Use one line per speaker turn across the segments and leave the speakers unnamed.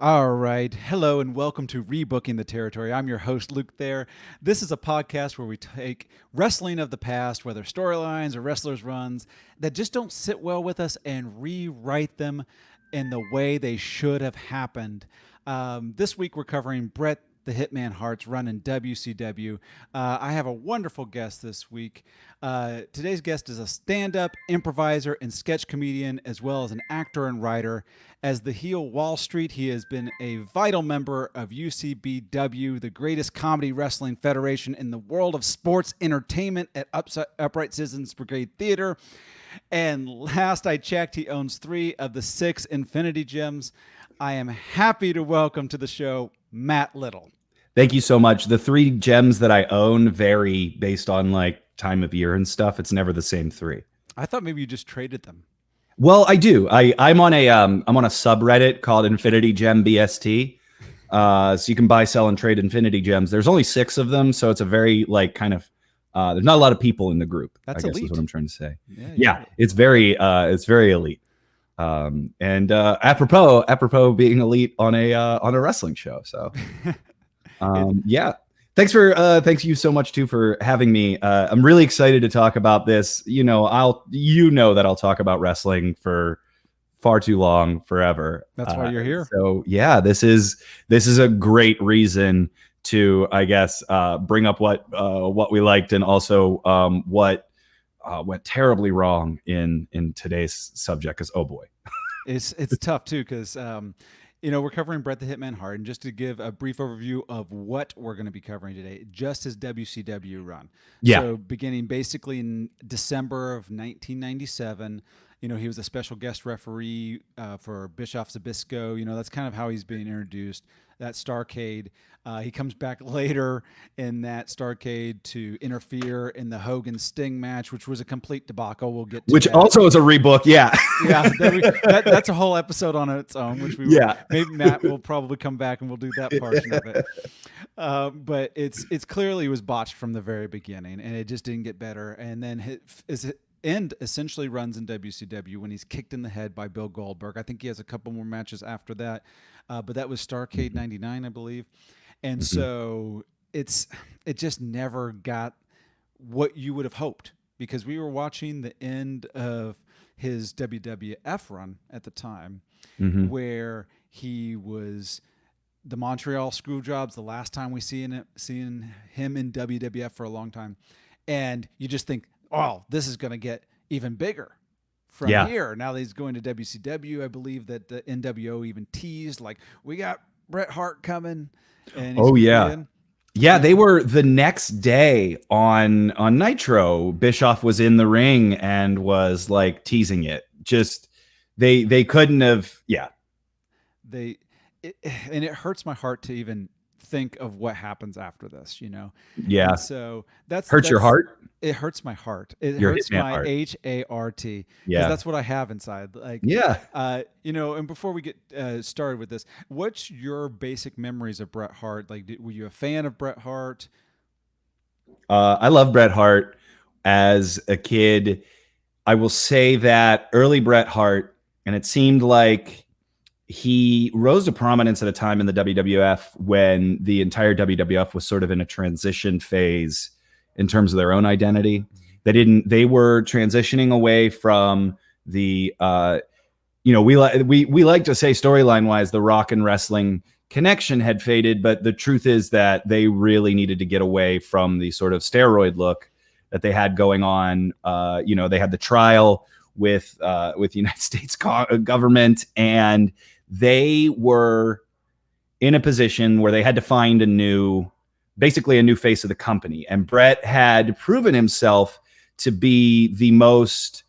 All right. Hello and welcome to Rebooking the Territory. I'm your host, Luke Thayer. This is a podcast where we take wrestling of the past, whether storylines or wrestlers' runs, that just don't sit well with us and rewrite them in the way they should have happened. This week we're covering Bret the Hitman Hart's run in WCW. I have a wonderful guest this week. Today's guest is a stand-up improviser and sketch comedian, as well as an actor and writer. As the heel Wall Street, he has been a vital member of UCBW, the greatest comedy wrestling federation in the world of sports entertainment at Upright Citizens Brigade Theater. And last I checked, he owns 3 of the 6 Infinity Gems. I am happy to welcome to the show Matt Little.
Thank you so much. The 3 gems that I own vary based on like time of year and stuff. It's never the same 3.
I thought maybe you just traded them.
Well, I do. I'm on a subreddit called Infinity Gem BST. So you can buy, sell, and trade Infinity Gems. There's only 6 of them, so it's a very like kind of there's not a lot of people in the group.
That's
I guess
elite.
is what I'm trying to say.
Yeah.
It's very elite. And apropos being elite on a wrestling show. So yeah. Thanks you so much too for having me. I'm really excited to talk about this. That I'll talk about wrestling for far too long, forever.
That's why you're here.
So yeah, this is a great reason to, I guess, bring up what we liked and also what went terribly wrong in today's subject. Because oh boy,
it's tough too because we're covering Bret the Hitman Hart, and just to give a brief overview of what we're going to be covering today, just his WCW run.
Yeah.
So beginning basically in December of 1997, he was a special guest referee for Bischoff Zbyszko. That's kind of how he's being introduced. That Starrcade. He comes back later in that Starrcade to interfere in the Hogan Sting match, which was a complete debacle. We'll get to
which
that.
also is a rebook. Yeah.
Yeah, that's a whole episode on its own, which maybe Matt will probably come back and we'll do that portion of it. But it's clearly was botched from the very beginning, and it just didn't get better. And then his end essentially runs in WCW when he's kicked in the head by Bill Goldberg. I think he has a couple more matches after that, but that was Starrcade '99, I believe. And so it just never got what you would have hoped, because we were watching the end of his WWF run at the time, where he was the Montreal Screwjobs, the last time we seeing him in WWF for a long time. And you just think, oh, this is going to get even bigger from here. Now that he's going to WCW, I believe that the NWO even teased, like, we got Bret Hart coming. And
yeah, they were the next day on Nitro. Bischoff was in the ring and was like teasing it. Just they couldn't have. Yeah,
and it hurts my heart to even think of what happens after this.
Yeah.
And so that's
your heart.
It hurts my heart. It
Your
hurts my
heart.
HART.
Yeah,
that's what I have inside. Like, and before we get started with this, what's your basic memories of Bret Hart? Like, were you a fan of Bret Hart?
I love Bret Hart as a kid. I will say that early Bret Hart, and it seemed like he rose to prominence at a time in the WWF when the entire WWF was sort of in a transition phase in terms of their own identity. They were transitioning away from the, we like to say storyline wise, the rock and wrestling connection had faded, but the truth is that they really needed to get away from the sort of steroid look that they had going on. They had the trial with the United States government, and they were in a position where they had to find basically a new face of the company. And Bret had proven himself to be the most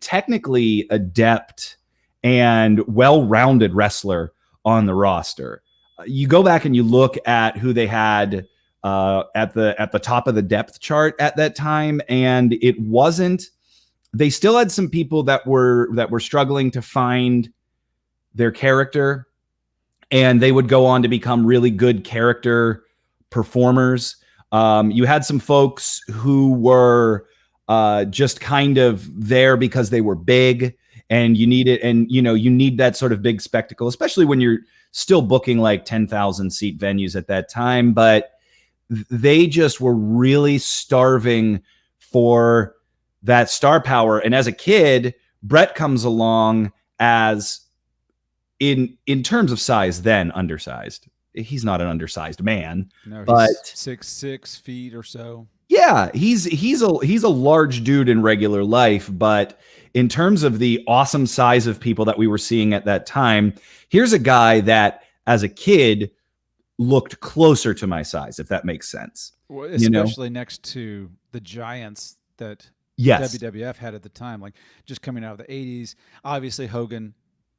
technically adept and well-rounded wrestler on the roster. You go back and you look at who they had at the top of the depth chart at that time, and they still had some people that were struggling to find their character, and they would go on to become really good character performers. You had some folks who were just kind of there because they were big and you need it. And, you need that sort of big spectacle, especially when you're still booking like 10,000 seat venues at that time. But they just were really starving for that star power. And as a kid, Bret comes along as in terms of size, then undersized. He's not an undersized man,
No,
but
he's 6 feet or so.
yeah, he's a large dude in regular life, but in terms of the awesome size of people that we were seeing at that time, here's a guy that as a kid looked closer to my size, if that makes sense.
Well, especially next to the giants that
Yes.
WWF had at the time, like just coming out of the 80s. Obviously, Hogan,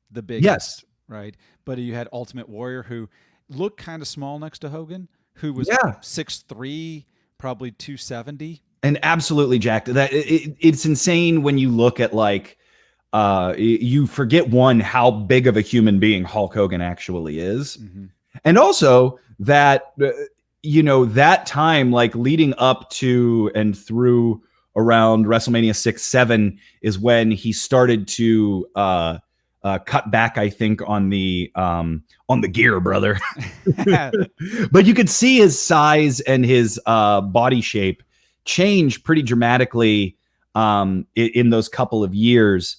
the biggest,
Yes.
right? But you had Ultimate Warrior, who looked kind of small next to Hogan, who was 6'3", probably 270.
And absolutely jacked. It's insane when you look at like, you forget how big of a human being Hulk Hogan actually is.
Mm-hmm.
And also that, that time, like leading up to and through around WrestleMania 6, 7 is when he started to cut back, I think, on the gear, brother. But you could see his size and his body shape change pretty dramatically in those couple of years,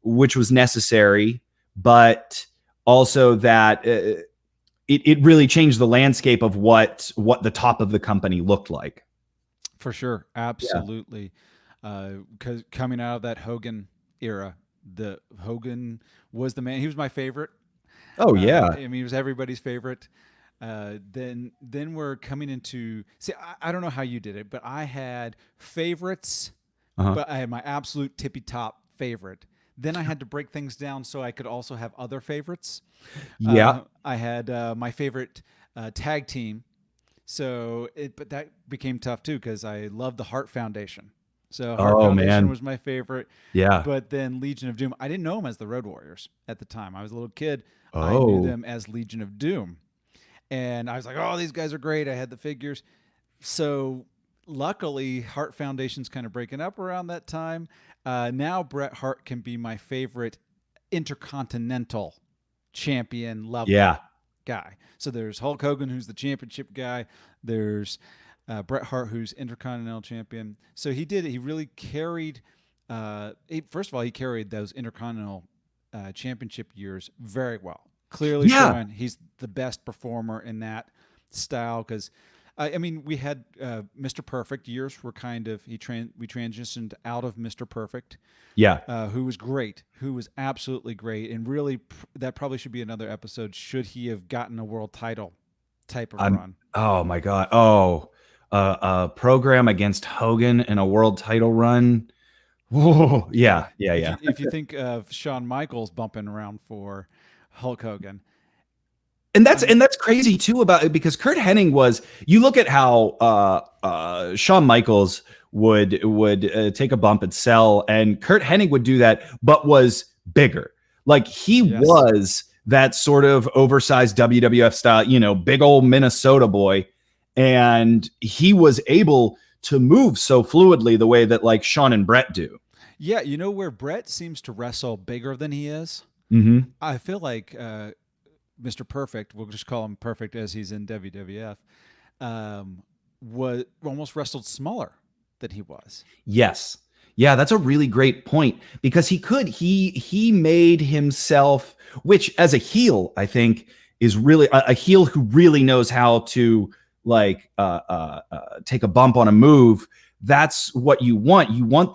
which was necessary, but also that it really changed the landscape of what the top of the company looked like.
For sure. Absolutely. Because coming out of that Hogan era, the Hogan was the man. He was my favorite.
Oh yeah.
I mean, he was everybody's favorite. Then we're coming into, see, I don't know how you did it, but I had favorites, but I had my absolute tippy top favorite. Then I had to break things down so I could also have other favorites.
Yeah.
I had my favorite tag team. But that became tough too because I loved the Hart Foundation. So Hart Foundation was my favorite.
Yeah.
But then Legion of Doom, I didn't know them as the Road Warriors at the time. I was a little kid. I knew them as Legion of Doom. And I was like, oh, these guys are great. I had the figures. So luckily, Hart Foundation's kind of breaking up around that time. Now Bret Hart can be my favorite intercontinental champion level guy. So there's Hulk Hogan, who's the championship guy. There's Bret Hart, who's intercontinental champion. So he really carried. First of all, he carried those intercontinental championship years very well. Clearly showing he's the best performer in that style. Because I mean, we had Mr. Perfect years were kind of we transitioned out of Mr. Perfect.
Yeah.
Who was great, who was absolutely great, and really that probably should be another episode. Should he have gotten a world title type of run?
Oh my God! A program against Hogan in a world title run. Whoa, yeah.
If you think of Shawn Michaels bumping around for Hulk Hogan.
And that's crazy too about it, because Curt Hennig was, you look at how Shawn Michaels would take a bump and sell, and Curt Hennig would do that, but was bigger. Like he was that sort of oversized WWF style, big old Minnesota boy. And he was able to move so fluidly the way that like Shawn and Bret do.
Yeah. You know where Bret seems to wrestle bigger than he is?
Mm-hmm.
I feel like Mr. Perfect, we'll just call him Perfect as he's in WWF, was almost wrestled smaller than he was.
Yes. Yeah, that's a really great point, because he made himself, which as a heel, I think is really a heel who really knows how to like take a bump on a move. That's what you want. You want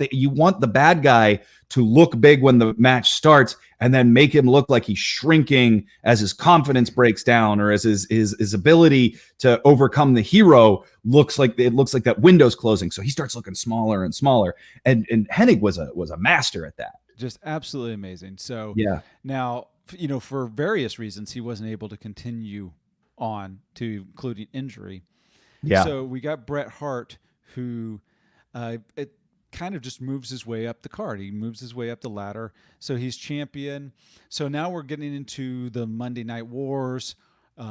the bad guy to look big when the match starts, and then make him look like he's shrinking as his confidence breaks down, or as his ability to overcome the hero looks like that window's closing. So he starts looking smaller and smaller. And Hennig was a master at that.
Just absolutely amazing. So
yeah.
Now, for various reasons, he wasn't able to continue on, to including injury.
Yeah.
So we got Bret Hart, who it kind of just moves his way up the card. He moves his way up the ladder. So he's champion. So now we're getting into the Monday Night Wars.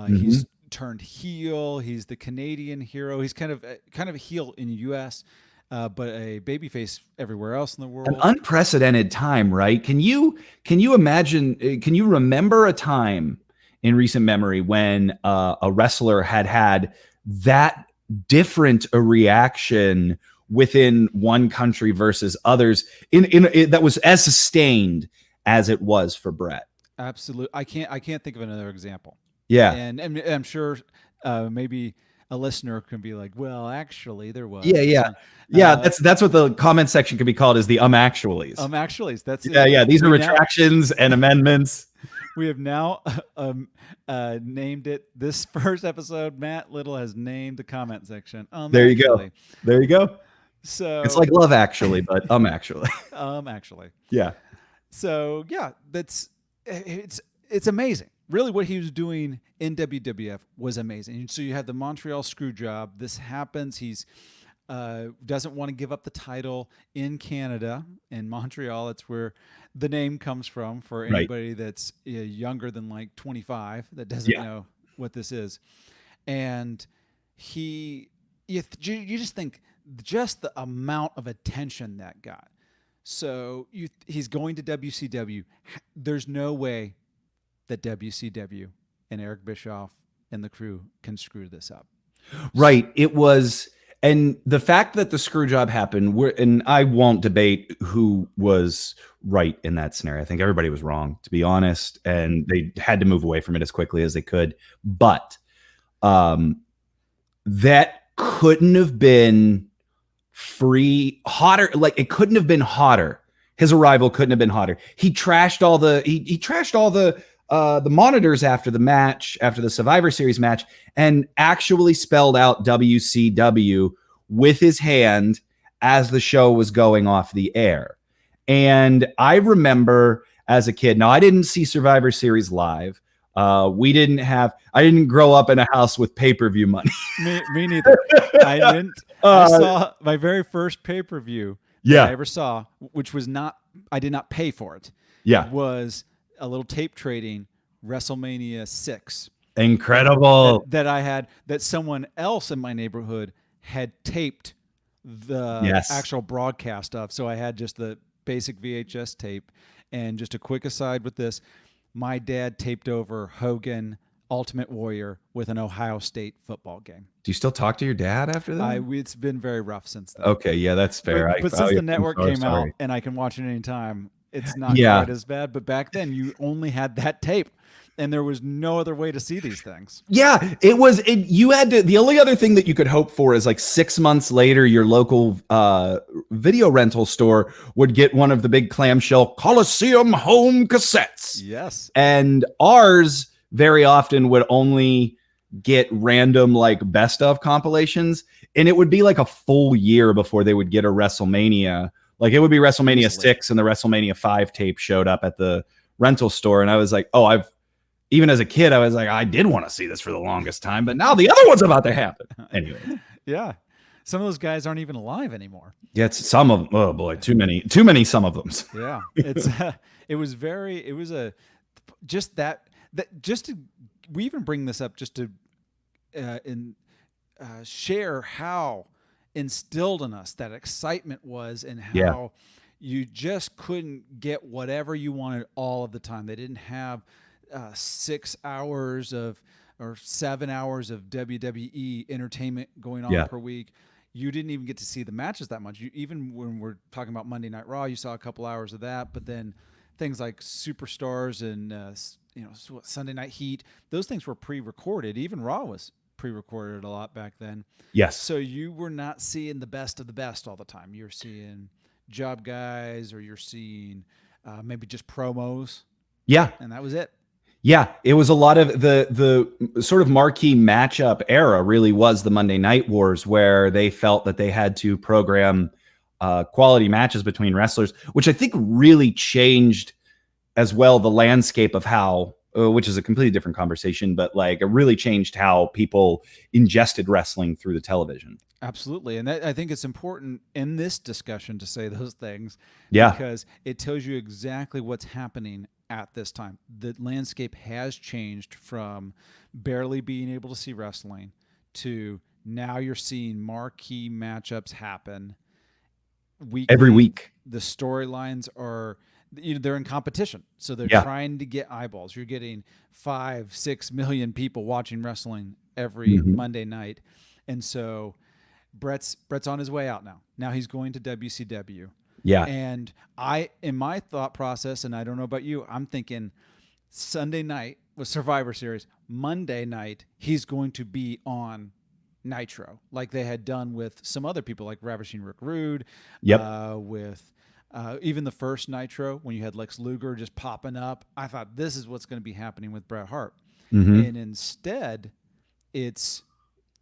He's turned heel. He's the Canadian hero. He's kind of a heel in the U.S. but a babyface everywhere else in the
An
world.
unprecedented time, right? Can you imagine? Can you remember a time in recent memory when a wrestler had that different a reaction within one country versus others in that was as sustained as it was for Bret?
Absolutely. I can't think of another example.
Yeah.
And I'm sure maybe a listener can be like, well, actually there was.
Yeah,
Or
yeah.
something.
Yeah, that's what the comment section can be called, is the actuallys.
Actually, that's
Yeah,
it.
yeah. These are
We now
retractions and amendments.
we have now named it this first episode. Matt Little has named the comment section.
There you go.
Actually.
There you go.
So
It's like Love Actually, but actually.
actually.
Yeah.
So yeah, it's amazing. Really, what he was doing in WWF was amazing. And so you have the Montreal Screwjob. This happens. He's doesn't want to give up the title in Canada, in Montreal. It's where the name comes from for
Right.
anybody that's younger than like 25 that doesn't know what this is. And you just think just the amount of attention that got. So he's going to WCW. There's no way that WCW and Eric Bischoff and the crew can screw this up.
Right. It was, and the fact that the screw job happened, and I won't debate who was right in that scenario. I think everybody was wrong, to be honest, and they had to move away from it as quickly as they could. But that couldn't have been hotter. Like, it couldn't have been hotter. His arrival couldn't have been hotter. He trashed all the he trashed all the monitors after the match, after the Survivor Series match, and actually spelled out WCW with his hand as the show was going off the air. And I remember as a kid, now I didn't see Survivor Series live. I didn't grow up in a house with pay-per-view money.
Me neither. I didn't. I saw my very first pay-per-view I ever saw, which was I did not pay for it.
Yeah.
Was a little tape trading WrestleMania 6.
Incredible.
That I had, that someone else in my neighborhood had taped the actual broadcast of. So I had just the basic VHS tape. And just a quick aside with this, my dad taped over Hogan Ultimate Warrior with an Ohio State football game.
Do you still talk to your dad after that?
It's been very rough since then.
Okay, yeah, that's fair.
But since the network came out and I can watch it anytime, it's not quite as bad. But back then, you only had that tape, and there was no other way to see these things.
Yeah, you had to. The only other thing that you could hope for is like 6 months later, your local video rental store would get one of the big clamshell Coliseum home cassettes.
Yes,
and ours very often would only get random like best of compilations, and it would be like a full year before they would get a WrestleMania. Like, it would be WrestleMania 6 and the WrestleMania 5 tape showed up at the rental store, and I was like, even as a kid, I was like, I did want to see this for the longest time, but now the other one's about to happen. Anyway.
Yeah. Some of those guys aren't even alive anymore.
Yeah, it's some of them. Oh boy, too many some of them.
Yeah. We even bring this up just to share how instilled in us that excitement was, and how you just couldn't get whatever you wanted all of the time. They didn't have 6 hours or 7 hours of WWE entertainment going on per week. You didn't even get to see the matches that much. Even when we're talking about Monday Night Raw, you saw a couple hours of that, but then things like Superstars and Sunday Night Heat, those things were pre-recorded. Even Raw was pre-recorded a lot back then.
Yes.
So you were not seeing the best of the best all the time. You're seeing job guys, or you're seeing maybe just promos.
Yeah.
And that was it.
Yeah, it was a lot of the sort of marquee matchup era really was the Monday Night Wars, where they felt that they had to program quality matches between wrestlers, which I think really changed as well the landscape of how, which is a completely different conversation, but like it really changed how people ingested wrestling through the television.
Absolutely. And I think it's important in this discussion to say those things, because it tells you exactly what's happening at this time. The landscape has changed from barely being able to see wrestling to now you're seeing marquee matchups happen
every week.
The storylines are, they're in competition, so they're trying to get eyeballs. You're getting 5-6 million people watching wrestling every Monday night, and so Bret's on his way out now. Now he's going to WCW.
Yeah.
And in my thought process, and I don't know about you, I'm thinking Sunday night was Survivor Series. Monday night, he's going to be on Nitro, like they had done with some other people, like Ravishing Rick Rude. With even the first Nitro, when you had Lex Luger just popping up. I thought this is what's going to be happening with Bret Hart. And instead, it's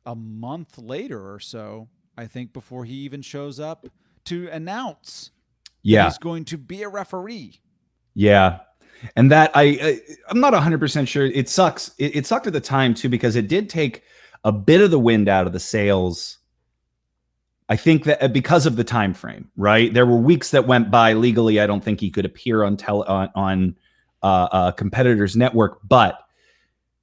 a month later or so, I think, before he even shows up to announce that he's going to be a referee.
Yeah. And that I'm not 100% sure. It sucks. It sucked at the time too, because it did take a bit of the wind out of the sails. I think that because of the time frame, right? There were weeks that went by legally. I don't think he could appear on a competitor's network. But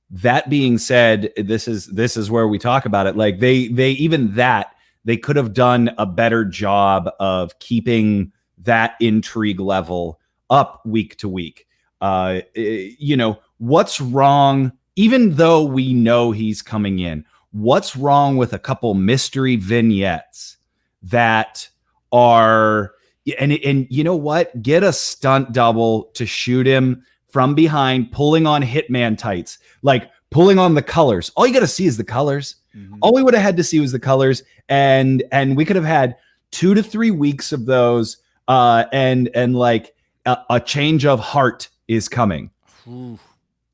that being said, this is where we talk about it. Like they could have done a better job of keeping that intrigue level up week to week. What's wrong? Even though we know he's coming in, what's wrong with a couple mystery vignettes that are, and you know what? Get a stunt double to shoot him from behind, pulling on Hitman tights, like pulling on the colors. All you got to see is the colors. All we would have had to see was the colors, and we could have had 2 to 3 weeks of those, and like a change of heart is coming.
Ooh,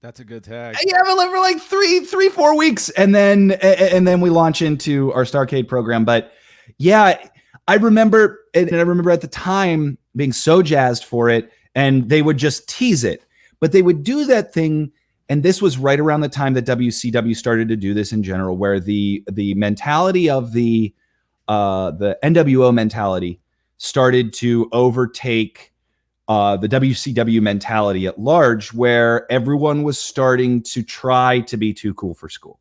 that's a good tag.
Yeah, but for like 3-4 weeks, and then we launch into our Starrcade program. But yeah, I remember at the time being so jazzed for it, and they would just tease it, but they would do that thing. And this was right around the time that WCW started to do this in general, where the mentality of the NWO mentality started to overtake the WCW mentality at large, where everyone was starting to try to be too cool for school.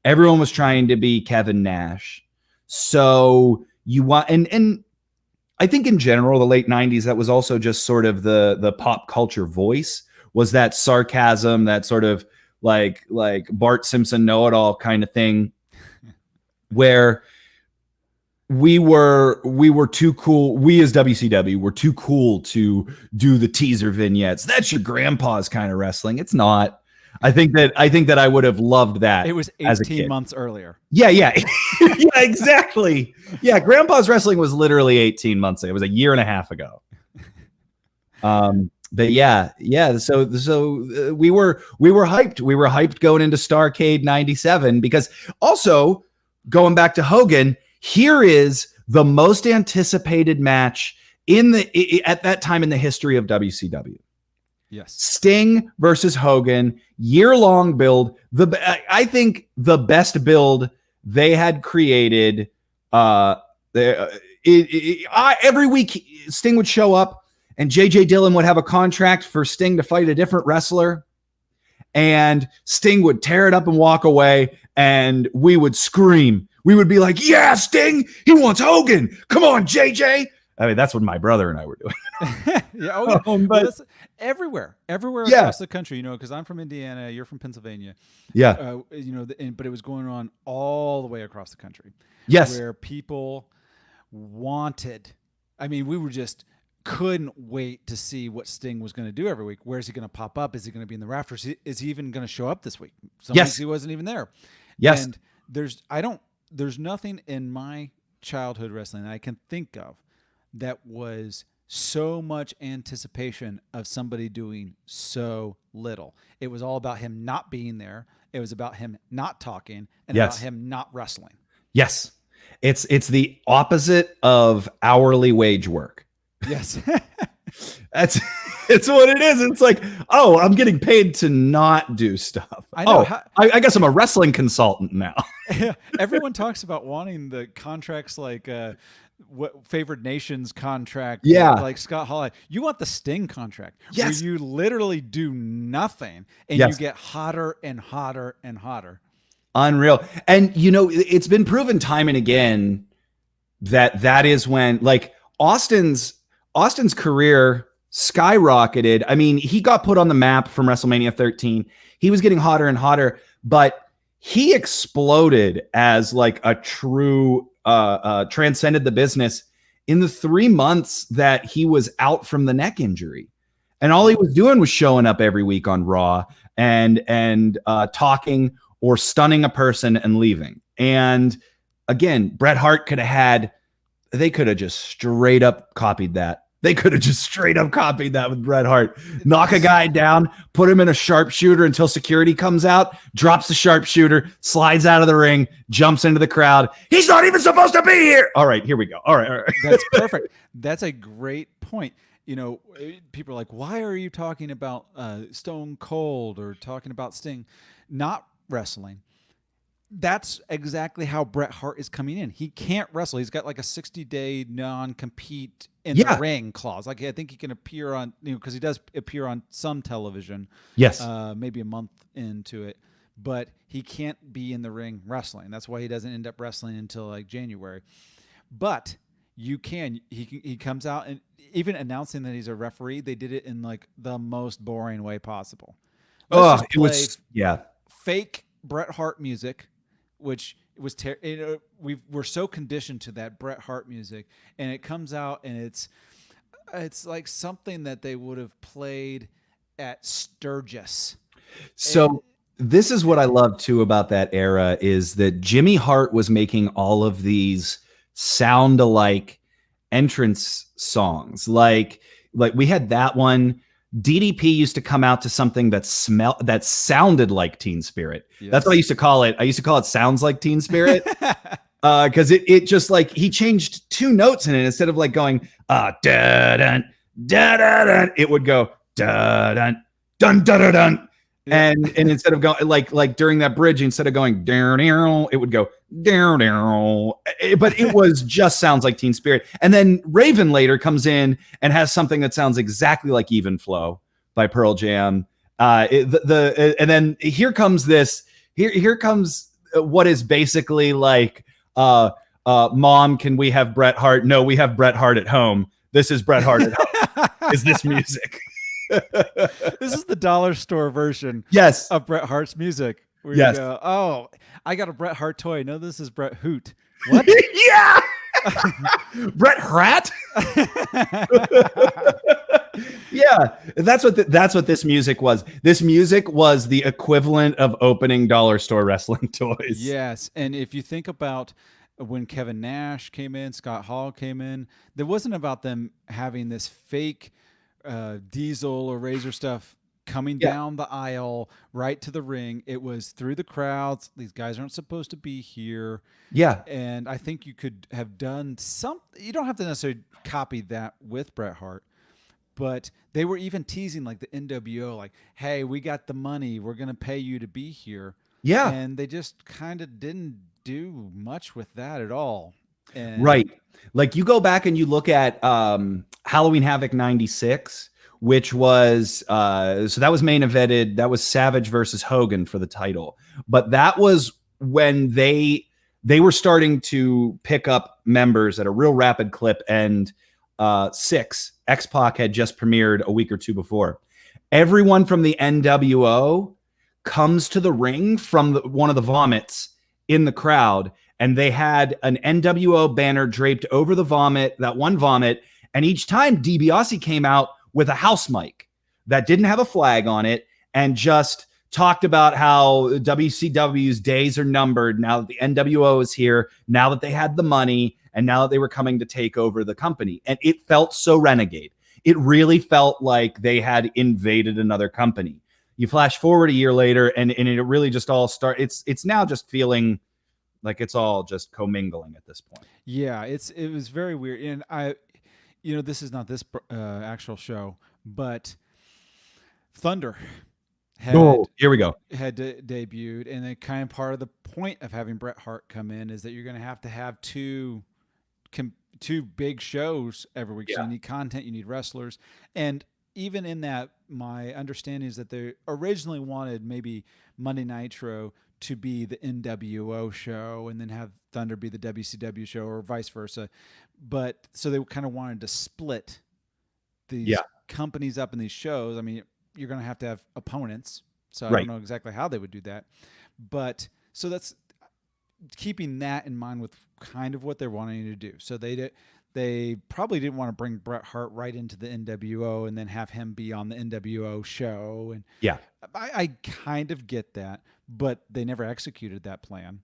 Everyone was trying to be Kevin Nash. So you want, and I think in general, the late 90s, that was also just sort of the pop culture voice, was that sarcasm, that sort of like Bart Simpson know-it-all kind of thing, where we were too cool. We as WCW were too cool to do the teaser vignettes. That's your grandpa's kind of wrestling. It's not. I think that I would have loved that.
It was 18 months earlier.
Yeah. Yeah, exactly. Yeah. Grandpa's wrestling was literally 18 months ago. It was a year and a half ago. But yeah. So we were hyped. We were hyped going into Starrcade 97, because also going back to Hogan, here is the most anticipated match at that time in the history of WCW.
Yes.
Sting versus Hogan, year-long build. I think the best build they had created. Every week, Sting would show up, and J.J. Dillon would have a contract for Sting to fight a different wrestler, and Sting would tear it up and walk away, and we would scream. We would be like, "Yeah, Sting, he wants Hogan. Come on, JJ." I mean, that's what my brother and I were doing.
Yeah, but everywhere across the country, because I'm from Indiana, you're from Pennsylvania.
Yeah.
But it was going on all the way across the country.
Yes.
Where people wanted, we were just couldn't wait to see what Sting was going to do every week. Where's he going to pop up? Is he going to be in the rafters? Is he even going to show up this week? Some weeks he wasn't even there.
Yes.
And there's nothing in my childhood wrestling that I can think of that was so much anticipation of somebody doing so little. It was all about him not being there. It was about him not talking, and about him not wrestling.
Yes. It's the opposite of hourly wage work.
Yes.
It's what it is. It's like, oh, I'm getting paid to not do stuff.
I know.
I guess I'm a wrestling consultant now.
Everyone talks about wanting the contracts like what favored nations contract.
Yeah.
Like Scott Hall. You want the Sting contract.
Yes.
Where you literally do nothing and you get hotter and hotter and hotter.
Unreal. And, it's been proven time and again that is when, like, Austin's career skyrocketed. I mean, he got put on the map from WrestleMania 13. He was getting hotter and hotter, but he exploded as like a true transcended the business in the 3 months that he was out from the neck injury. And all he was doing was showing up every week on Raw and talking or stunning a person and leaving. And again, Bret Hart they could have just straight up copied that. They could have just straight up copied that with Bret Hart. Knock a guy down, put him in a sharpshooter until security comes out, drops the sharpshooter, slides out of the ring, jumps into the crowd. He's not even supposed to be here. All right, here we go. All right.
That's perfect. That's a great point. You know, people are like, why are you talking about Stone Cold or talking about Sting? Not wrestling. That's exactly how Bret Hart is coming in. He can't wrestle. He's got like a 60-day non-compete in the ring clause. Like I think he can appear on, because he does appear on some television.
Yes.
Maybe a month into it, but he can't be in the ring wrestling. That's why he doesn't end up wrestling until like January. But you can. He comes out and even announcing that he's a referee. They did it in like the most boring way possible.
It was
fake Bret Hart music. Which was we're so conditioned to that Bret Hart music, and it comes out and it's like something that they would have played at Sturgis.
So this is what I love too about that era is that Jimmy Hart was making all of these sound alike entrance songs. Like we had that one. DDP used to come out to something that sounded like Teen Spirit. Yes. That's what I used to call it. I used to call it Sounds Like Teen Spirit. Because it just like he changed 2 notes in it instead of like going da dun da da dun, it would go da dun dun da da dun. And instead of going like during that bridge, instead of going down, it would go down. But it was just Sounds Like Teen Spirit. And then Raven later comes in and has something that sounds exactly like Even Flow by Pearl Jam. And then here comes this. Here comes what is basically like, Mom, can we have Bret Hart? No, we have Bret Hart at home. This is Bret Hart at home. Is this music?
This is the dollar store version of Bret Hart's music. Where you go, oh, I got a Bret Hart toy. No, this is Bret Hoot. What?
Yeah. Bret Hart? Yeah. That's what this music was. This music was the equivalent of opening dollar store wrestling toys.
Yes. And if you think about when Kevin Nash came in, Scott Hall came in, there wasn't about them having this fake Diesel or Razor stuff coming down the aisle right to the ring. It was through the crowds. These guys aren't supposed to be here.
Yeah.
And I think you could have done something. You don't have to necessarily copy that with Bret Hart, but they were even teasing like the NWO, like, hey, we got the money. We're going to pay you to be here. Yeah. And they just kind of didn't do much with that at all. And
right. Like you go back and you look at Halloween Havoc 96, which was so that was main evented. That was Savage versus Hogan for the title. But that was when they were starting to pick up members at a real rapid clip. And Six, X-Pac had just premiered a week or 2 before. Everyone from the NWO comes to the ring from one of the vomits in the crowd. And they had an NWO banner draped over the vomit, that one vomit. And each time DiBiase came out with a house mic that didn't have a flag on it and just talked about how WCW's days are numbered now that the NWO is here, now that they had the money, and now that they were coming to take over the company. And it felt so renegade. It really felt like they had invaded another company. You flash forward a year later, and it really just all it's now just feeling like it's all just commingling at this point.
Yeah, it was very weird. And this is not this actual show, but Thunder
here we go.
Had debuted, and then kind of part of the point of having Bret Hart come in is that you're going to have two big shows every week. Yeah. So you need content, you need wrestlers, and even in that, my understanding is that they originally wanted maybe Monday Nitro to be the NWO show and then have Thunder be the WCW show or vice versa. but so they kind of wanted to split these companies up in these shows. I mean, you're going to have opponents. So I don't know exactly how they would do that. But so that's keeping that in mind with kind of what they're wanting to do. So they probably didn't want to bring Bret Hart right into the NWO and then have him be on the NWO show. And I kind of get that, but they never executed that plan.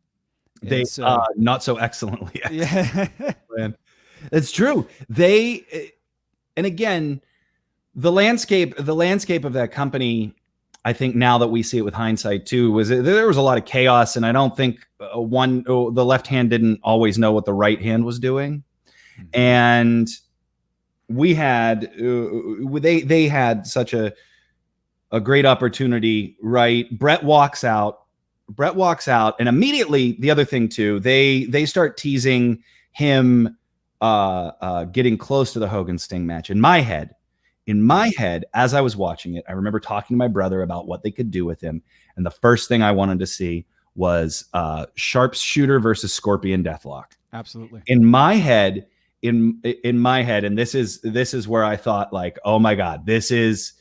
They not so excellently. It's true. And again, the landscape of that company, I think now that we see it with hindsight too, there was a lot of chaos, and I don't think the left hand didn't always know what the right hand was doing. And we had they had such a great opportunity, right? Bret walks out, and immediately the other thing too, they start teasing him getting close to the Hogan Sting match. In my head, as I was watching it, I remember talking to my brother about what they could do with him, and the first thing I wanted to see was Sharpshooter versus Scorpion Deathlock.
Absolutely.
In my head, and this is where I thought, like, oh my God, this is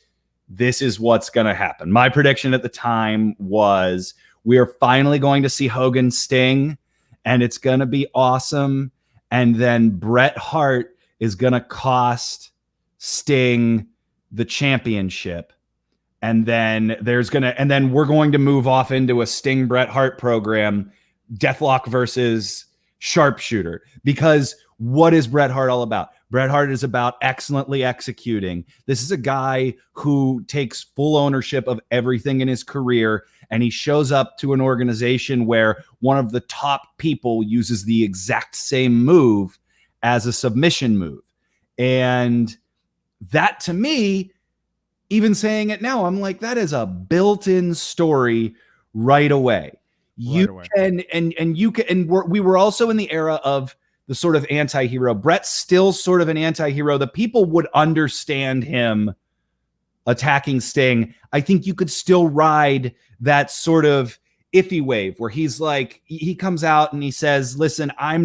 what's gonna happen. My prediction at the time was we are finally going to see Hogan Sting, and it's gonna be awesome. And then Bret Hart is gonna cost Sting the championship, and then we're going to move off into a Sting Bret Hart program, Deathlock versus Sharpshooter. Because what is Bret Hart all about? Bret Hart is about excellently executing. This is a guy who takes full ownership of everything in his career, and he shows up to an organization where one of the top people uses the exact same move as a submission move. And that, to me, even saying it now, I'm like, that is a built-in story right away. We were also in the era of the sort of anti-hero. Bret's still sort of an anti-hero. The people would understand him attacking Sting. I think you could still ride that sort of iffy wave where he's like, he comes out and he says, I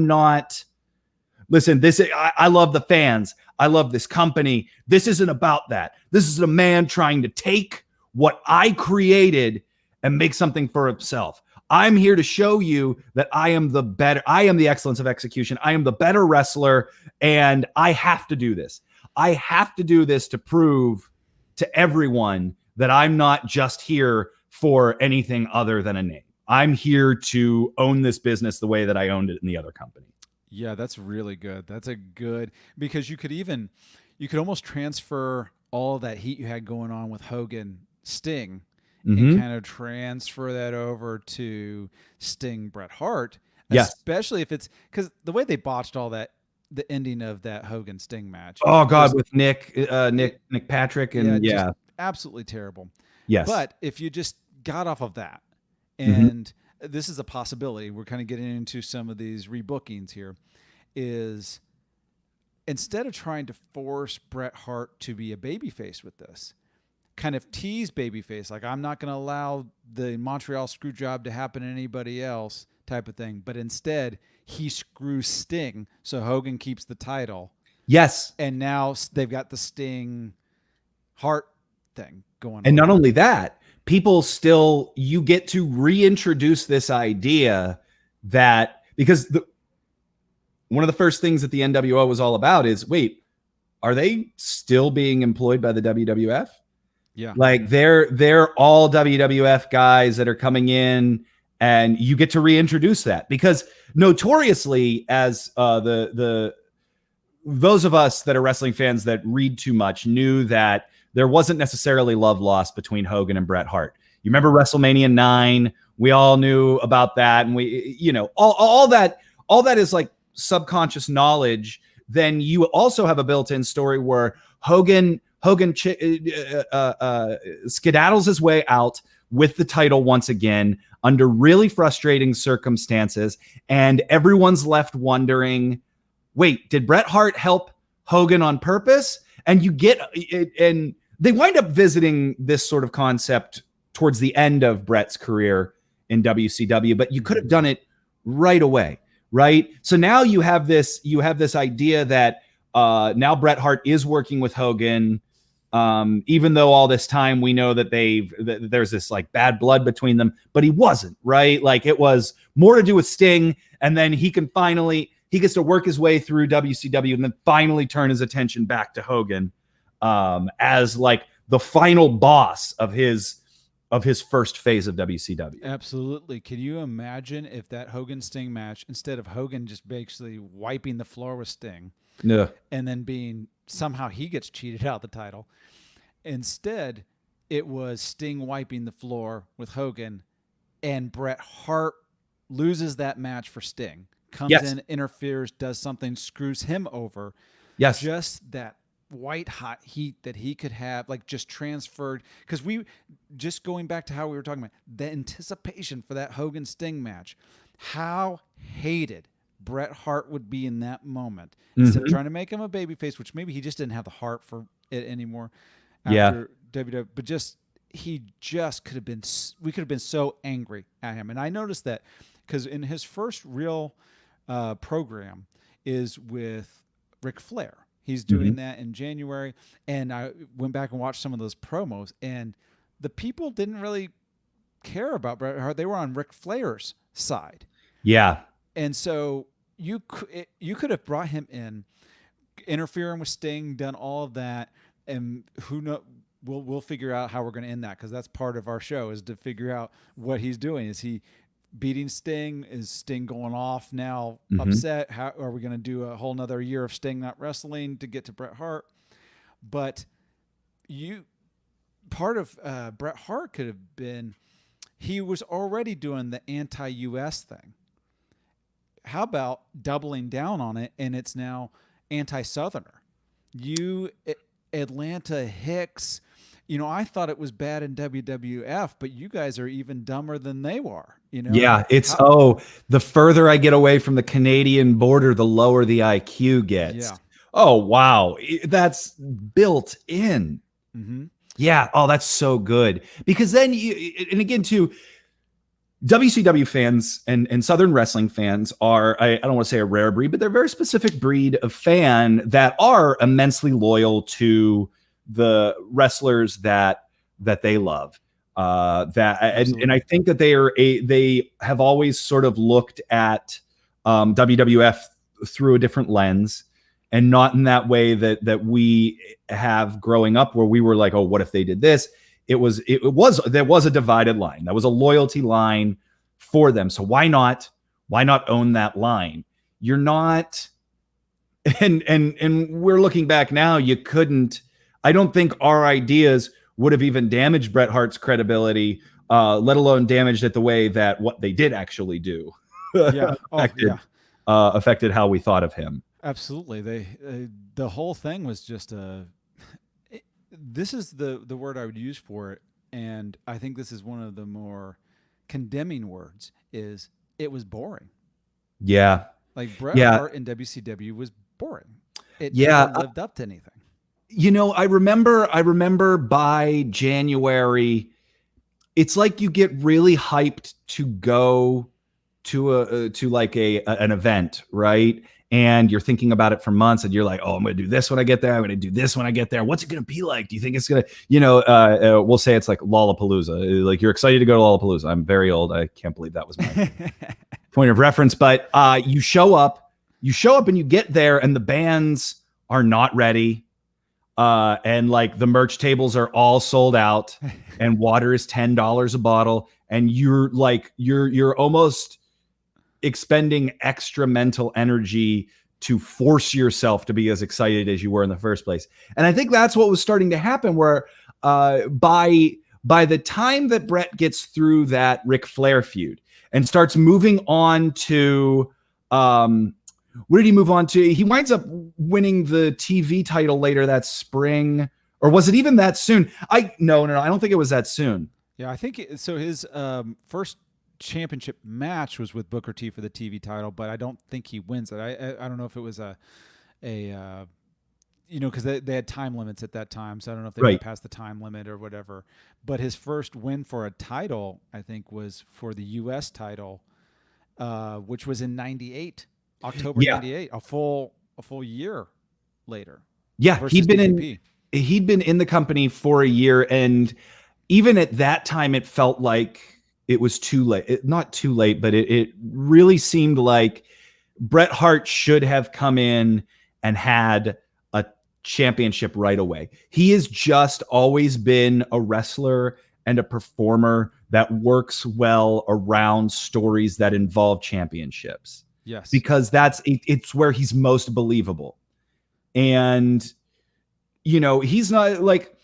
love the fans. I love this company. This isn't about that. This is a man trying to take what I created and make something for himself. I'm here to show you that I am the excellence of execution. I am the better wrestler, and I have to do this. I have to do this to prove to everyone that I'm not just here for anything other than a name. I'm here to own this business the way that I owned it in the other company.
Yeah, that's really good. That's a good, because you could almost transfer all that heat you had going on with Hogan Sting and kind of transfer that over to Sting Bret Hart, especially if it's because the way they botched all that, the ending of that Hogan Sting match.
Oh God, with Nick Patrick, and
just absolutely terrible.
Yes,
but if you just got off of that, and this is a possibility, we're kind of getting into some of these rebookings here, is instead of trying to force Bret Hart to be a babyface with this, kind of tease babyface, like, I'm not going to allow the Montreal screwjob to happen to anybody else type of thing. But instead, he screws Sting, so Hogan keeps the title.
Yes.
And now they've got the Sting Hart thing going on.
And not only that, you get to reintroduce this idea that, because one of the first things that the NWO was all about is, wait, are they still being employed by the WWF?
Yeah.
Like they're all WWF guys that are coming in, and you get to reintroduce that, because notoriously, as those of us that are wrestling fans that read too much knew that there wasn't necessarily love lost between Hogan and Bret Hart. You remember WrestleMania 9? We all knew about that, and all that is like subconscious knowledge. Then you also have a built-in story where Hogan skedaddles his way out with the title once again under really frustrating circumstances, and everyone's left wondering, wait, did Bret Hart help Hogan on purpose? And they wind up visiting this sort of concept towards the end of Bret's career in WCW, but you could have done it right away. right? So now you have this idea that now Bret Hart is working with Hogan. Even though all this time we know that there's this like bad blood between them, but he wasn't, right? Like it was more to do with Sting, and then he gets to work his way through WCW and then finally turn his attention back to Hogan as like the final boss of his first phase of WCW.
Absolutely. Can you imagine if that Hogan Sting match, instead of Hogan just basically wiping the floor with Sting,
Yeah.
and then somehow he gets cheated out of the title, instead it was Sting wiping the floor with Hogan, and Bret Hart loses that match for Sting, comes in, interferes, does something, screws him over.
Yes.
Just that white hot heat that he could have, like, just transferred, because just going back to how we were talking about the anticipation for that Hogan Sting match, how hated Bret Hart would be in that moment. Instead of trying to make him a babyface, which maybe he just didn't have the heart for it anymore after WW, but he just could have been, we could have been so angry at him. And I noticed that because in his first real program is with Ric Flair. He's doing that in January, and I went back and watched some of those promos, and the people didn't really care about Bret Hart. They were on Ric Flair's side.
Yeah.
And so you could have brought him in, interfering with Sting, done all of that, and who knows, we'll figure out how we're going to end that, because that's part of our show, is to figure out what he's doing. Is he beating Sting? Is Sting going off now, upset? How are we going to do a whole nother year of Sting not wrestling to get to Bret Hart? But part of Bret Hart could have been, he was already doing the anti-US thing. How about doubling down on it, and it's now anti-Southerner? Atlanta Hicks, I thought it was bad in WWF, but you guys are even dumber than they were.
Yeah, the further I get away from the Canadian border, the lower the IQ gets.
Yeah.
Oh, wow. That's built in. Yeah. Oh, that's so good. Because then and again, too, WCW fans and Southern wrestling fans are, I don't want to say a rare breed, but they're a very specific breed of fan that are immensely loyal to the wrestlers that they love. And I think that they have always sort of looked at WWF through a different lens, and not in that way that we have growing up, where we were like, oh, what if they did this? There was a divided line. That was a loyalty line for them. So why not own that line? You're not, and we're looking back now, you couldn't, I don't think our ideas would have even damaged Bret Hart's credibility, let alone damaged it the way that what they did actually do affected how we thought of him.
Absolutely. The whole thing was just this is the word I would use for it, and I think this is one of the more condemning words, is it was boring.
Yeah.
Like Bret Hart in WCW was boring. It never lived up to anything.
I remember by January, it's like you get really hyped to go to an event, right? And you're thinking about it for months, and you're like, oh, I'm going to do this when I get there. I'm going to do this when I get there. What's it going to be like? Do you think it's going to, we'll say it's like Lollapalooza. Like, you're excited to go to Lollapalooza. I'm very old. I can't believe that was my point of reference. But you show up and you get there, and the bands are not ready. And like the merch tables are all sold out, and water is $10 a bottle. And you're almost expending extra mental energy to force yourself to be as excited as you were in the first place. And I think that's what was starting to happen, where by the time that Bret gets through that Ric Flair feud and starts moving on to, what did he move on to? He winds up winning the TV title later that spring, or was it even that soon? No, I don't think it was that soon.
Yeah, I think so. His first championship match was with Booker T for the TV title, but I don't think he wins it. I don't know if it was because they had time limits at that time, so I don't know if they went past the time limit or whatever. But his first win for a title, I think, was for the U.S. title which was in '98, October
Yeah.
'98, a full year later
Yeah.
versus DDP.
He'd been in the company for a year, and even at that time, it felt like it was too late. Not too late, but it really seemed like Bret Hart should have come in and had a championship right away. He has just always been a wrestler and a performer that works well around stories that involve championships.
Yes.
Because it's where he's most believable. And he's not like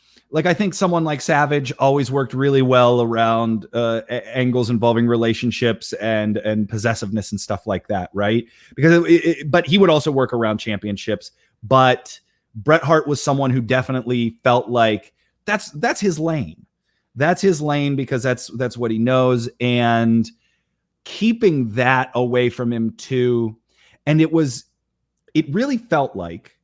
I think someone like Savage always worked really well around angles involving relationships and possessiveness and stuff like that, right? Because but he would also work around championships. But Bret Hart was someone who definitely felt like that's his lane. That's his lane because that's what he knows, and keeping that away from him too. And it really felt like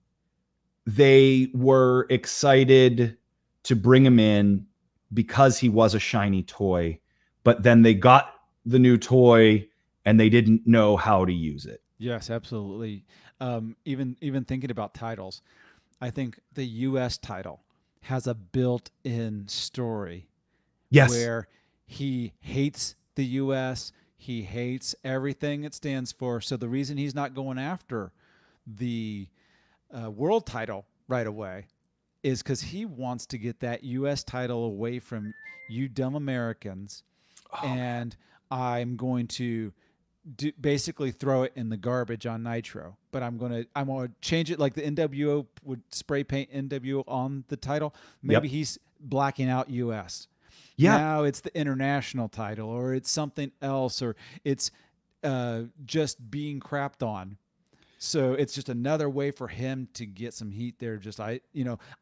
they were excited to bring him in because he was a shiny toy, but then they got the new toy and they didn't know how to use it.
Yes, absolutely. Even thinking about titles, I think the U.S. title has a built-in story
Yes.
where he hates the U.S. He hates everything it stands for. So the reason he's not going after the world title right away is because he wants to get that U.S. title away from you dumb Americans, and I'm going to basically throw it in the garbage on Nitro. But I'm gonna change it like the NWO would spray paint NWO on the title. Maybe
Yep.
he's blacking out U.S.
Yeah.
Now it's the international title, or it's something else, or it's just being crapped on. So it's just another way for him to get some heat there.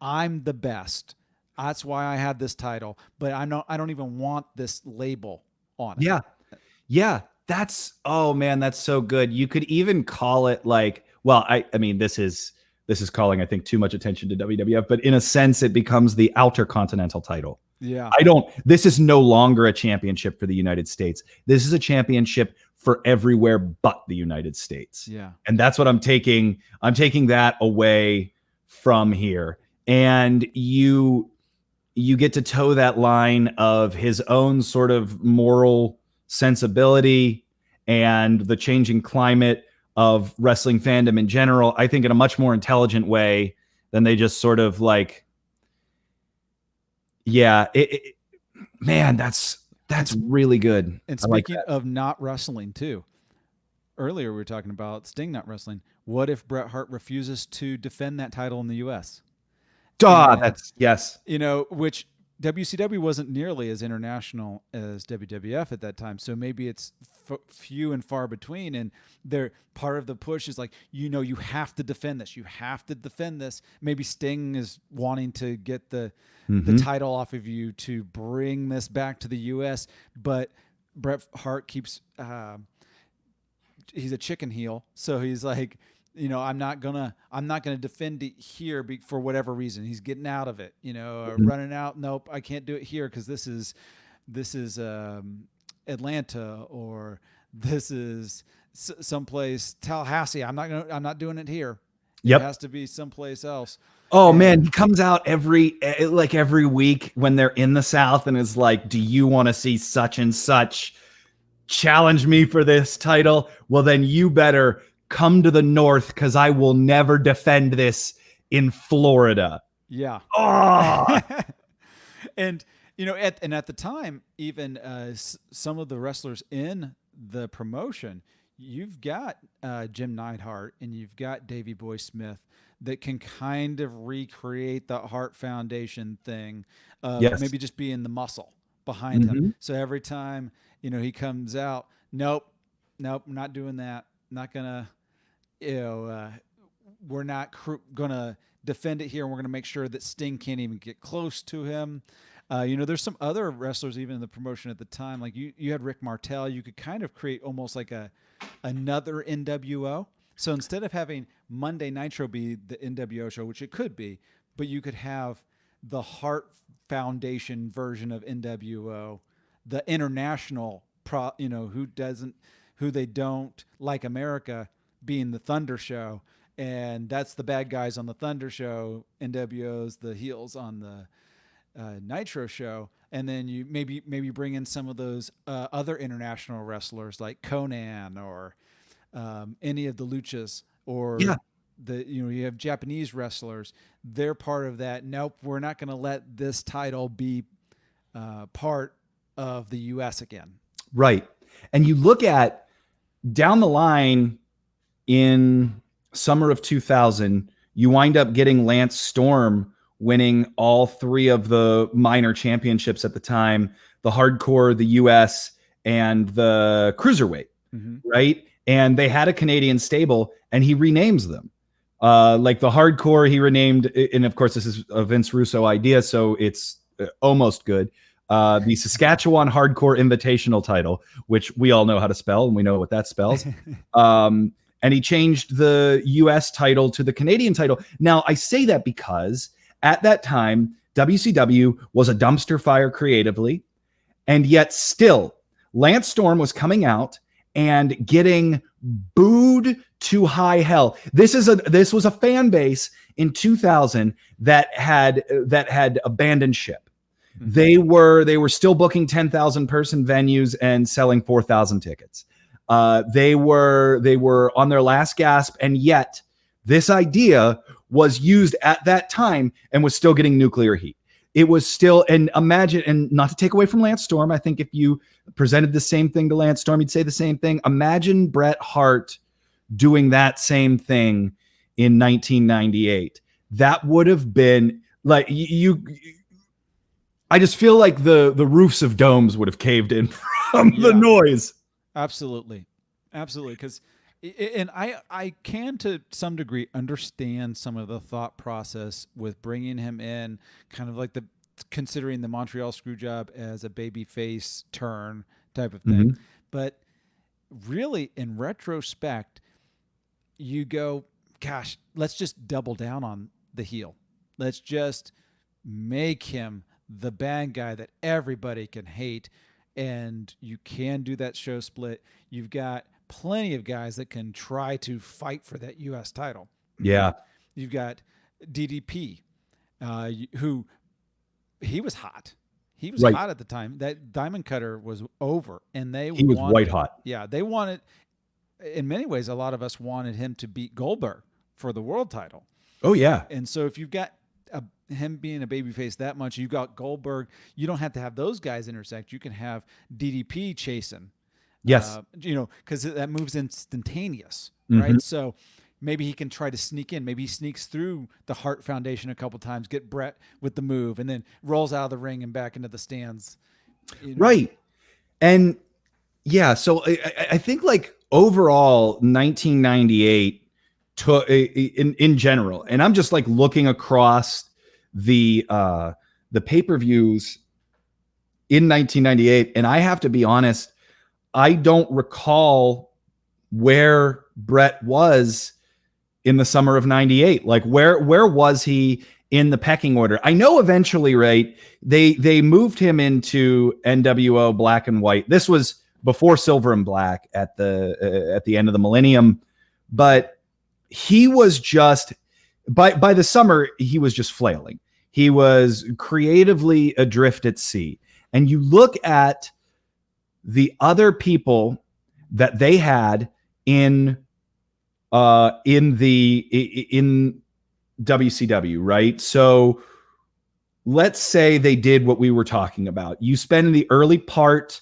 I'm the best. That's why I have this title, but I don't even want this label on it.
Yeah. Yeah. Oh man, that's so good. You could even call it like, well, I mean, this is calling, I think, too much attention to WWF, but in a sense, it becomes the outer continental title.
Yeah.
This is no longer a championship for the United States. This is a championship for everywhere but the United States.
Yeah.
And that's what I'm taking. I'm taking that away from here. And you get to toe that line of his own sort of moral sensibility and the changing climate of wrestling fandom in general, I think in a much more intelligent way than they just sort of like, yeah, man, that's really good.
And speaking of not wrestling too, earlier we were talking about Sting not wrestling. What if Bret Hart refuses to defend that title in the U.S.?
That's yes.
Which WCW wasn't nearly as international as WWF at that time. So maybe it's few and far between. And they're part of the push is like, you have to defend this. You have to defend this. Maybe Sting is wanting to get the title off of you to bring this back to the U.S. But Bret Hart keeps, he's a chicken heel. So he's like, I'm not gonna defend it here for whatever reason. He's getting out of it, running out. Nope, I can't do it here because this is Atlanta, or this is someplace Tallahassee. I'm not doing it here.
Yep.
It has to be someplace else.
Oh man, he comes out every week when they're in the South and is like, "Do you want to see such and such challenge me for this title? Well, then you better come to the North because I will never defend this in Florida."
Yeah.
Oh.
And at the time, even some of the wrestlers in the promotion, you've got Jim Neidhart and you've got Davey Boy Smith that can kind of recreate the Hart Foundation thing.
Yes.
Maybe just being the muscle behind him. So every time he comes out, nope, I'm not doing that. Not gonna. We're not gonna defend it here, and we're gonna make sure that Sting can't even get close to him. There's some other wrestlers even in the promotion at the time, like you had Rick Martel. You could kind of create almost like another NWO. So instead of having Monday Nitro be the NWO show, which it could be, but you could have the Hart Foundation version of NWO, the international who who they don't like America being the Thunder Show. And that's the bad guys on the Thunder Show. NWO's the heels on the Nitro Show. And then you maybe bring in some of those other international wrestlers like Conan or any of the luchas, or you have Japanese wrestlers. They're part of that. Nope, we're not going to let this title be part of the U.S. again.
Right. And you look at down the line in summer of 2000, you wind up getting Lance Storm winning all 3 of the minor championships at the time, the hardcore, the US, and the cruiserweight, right? And they had a Canadian stable, and he renames them. Like the hardcore, he renamed, and of course, this is a Vince Russo idea, so it's almost good. The Saskatchewan Hardcore Invitational title, which we all know how to spell, and we know what that spells. And he changed the US title to the Canadian title. Now, I say that because at that time, WCW was a dumpster fire creatively, and yet still, Lance Storm was coming out and getting booed to high hell. This was a fan base in 2000 that had abandoned ship. They were still booking 10,000 person venues and selling 4,000 tickets. They were on their last gasp, and yet this idea was used at that time and was still getting nuclear heat. It was still, and imagine, and not to take away from Lance Storm, I think if you presented the same thing to Lance Storm, he'd say the same thing. Imagine Bret Hart doing that same thing in 1998. That would have been like I just feel like the roofs of domes would have caved in from the noise.
Absolutely. Because, and I can to some degree understand some of the thought process with bringing him in, kind of like considering the Montreal Screwjob as a babyface turn type of thing. But really, in retrospect, you go, gosh, let's just double down on the heel. Let's just make him the bad guy that everybody can hate. And you can do that show split. You've got plenty of guys that can try to fight for that U.S. title.
Yeah.
You've got DDP, who he was hot. He was hot at the time. That Diamond Cutter was over, and he was
white hot.
Yeah, they wanted, in many ways, a lot of us wanted him to beat Goldberg for the world title.
Oh, yeah.
And so if you've got him being a babyface that much, you got Goldberg. You don't have to have those guys intersect. You can have DDP chasing.
Yes.
Because that move's instantaneous, right? So maybe he can try to sneak in. Maybe he sneaks through the Hart Foundation a couple times, get Bret with the move, and then rolls out of the ring and back into the stands.
Right. And yeah, so I think like overall 1998 in general, and I'm just like looking across the pay-per-views in 1998, and I have to be honest, I don't recall where Bret was in the summer of 98. Like where was he in the pecking order? I know eventually, right, they moved him into NWO Black and White. This was before Silver and Black at the end of the millennium, but he was just by the summer, he was just flailing. He was creatively adrift at sea. And you look at the other people that they had in WCW, right? So let's say they did what we were talking about. You spend the early part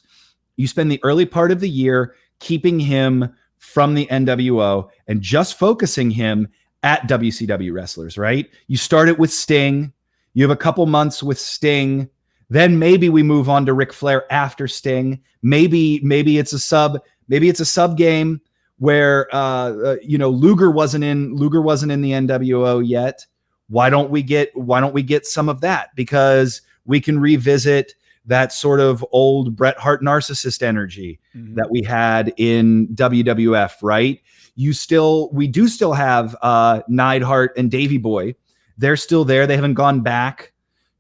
of the year keeping him from the NWO and just focusing him at WCW wrestlers, right? You start it with Sting. You have a couple months with Sting. Then maybe we move on to Ric Flair after Sting. Maybe it's a sub. Maybe it's a sub game where Luger wasn't in the NWO yet. Why don't we get some of that? Because we can revisit that sort of old Bret Hart narcissist energy that we had in WWF, right? We do still have Neidhart and Davey Boy. They're still there. They haven't gone back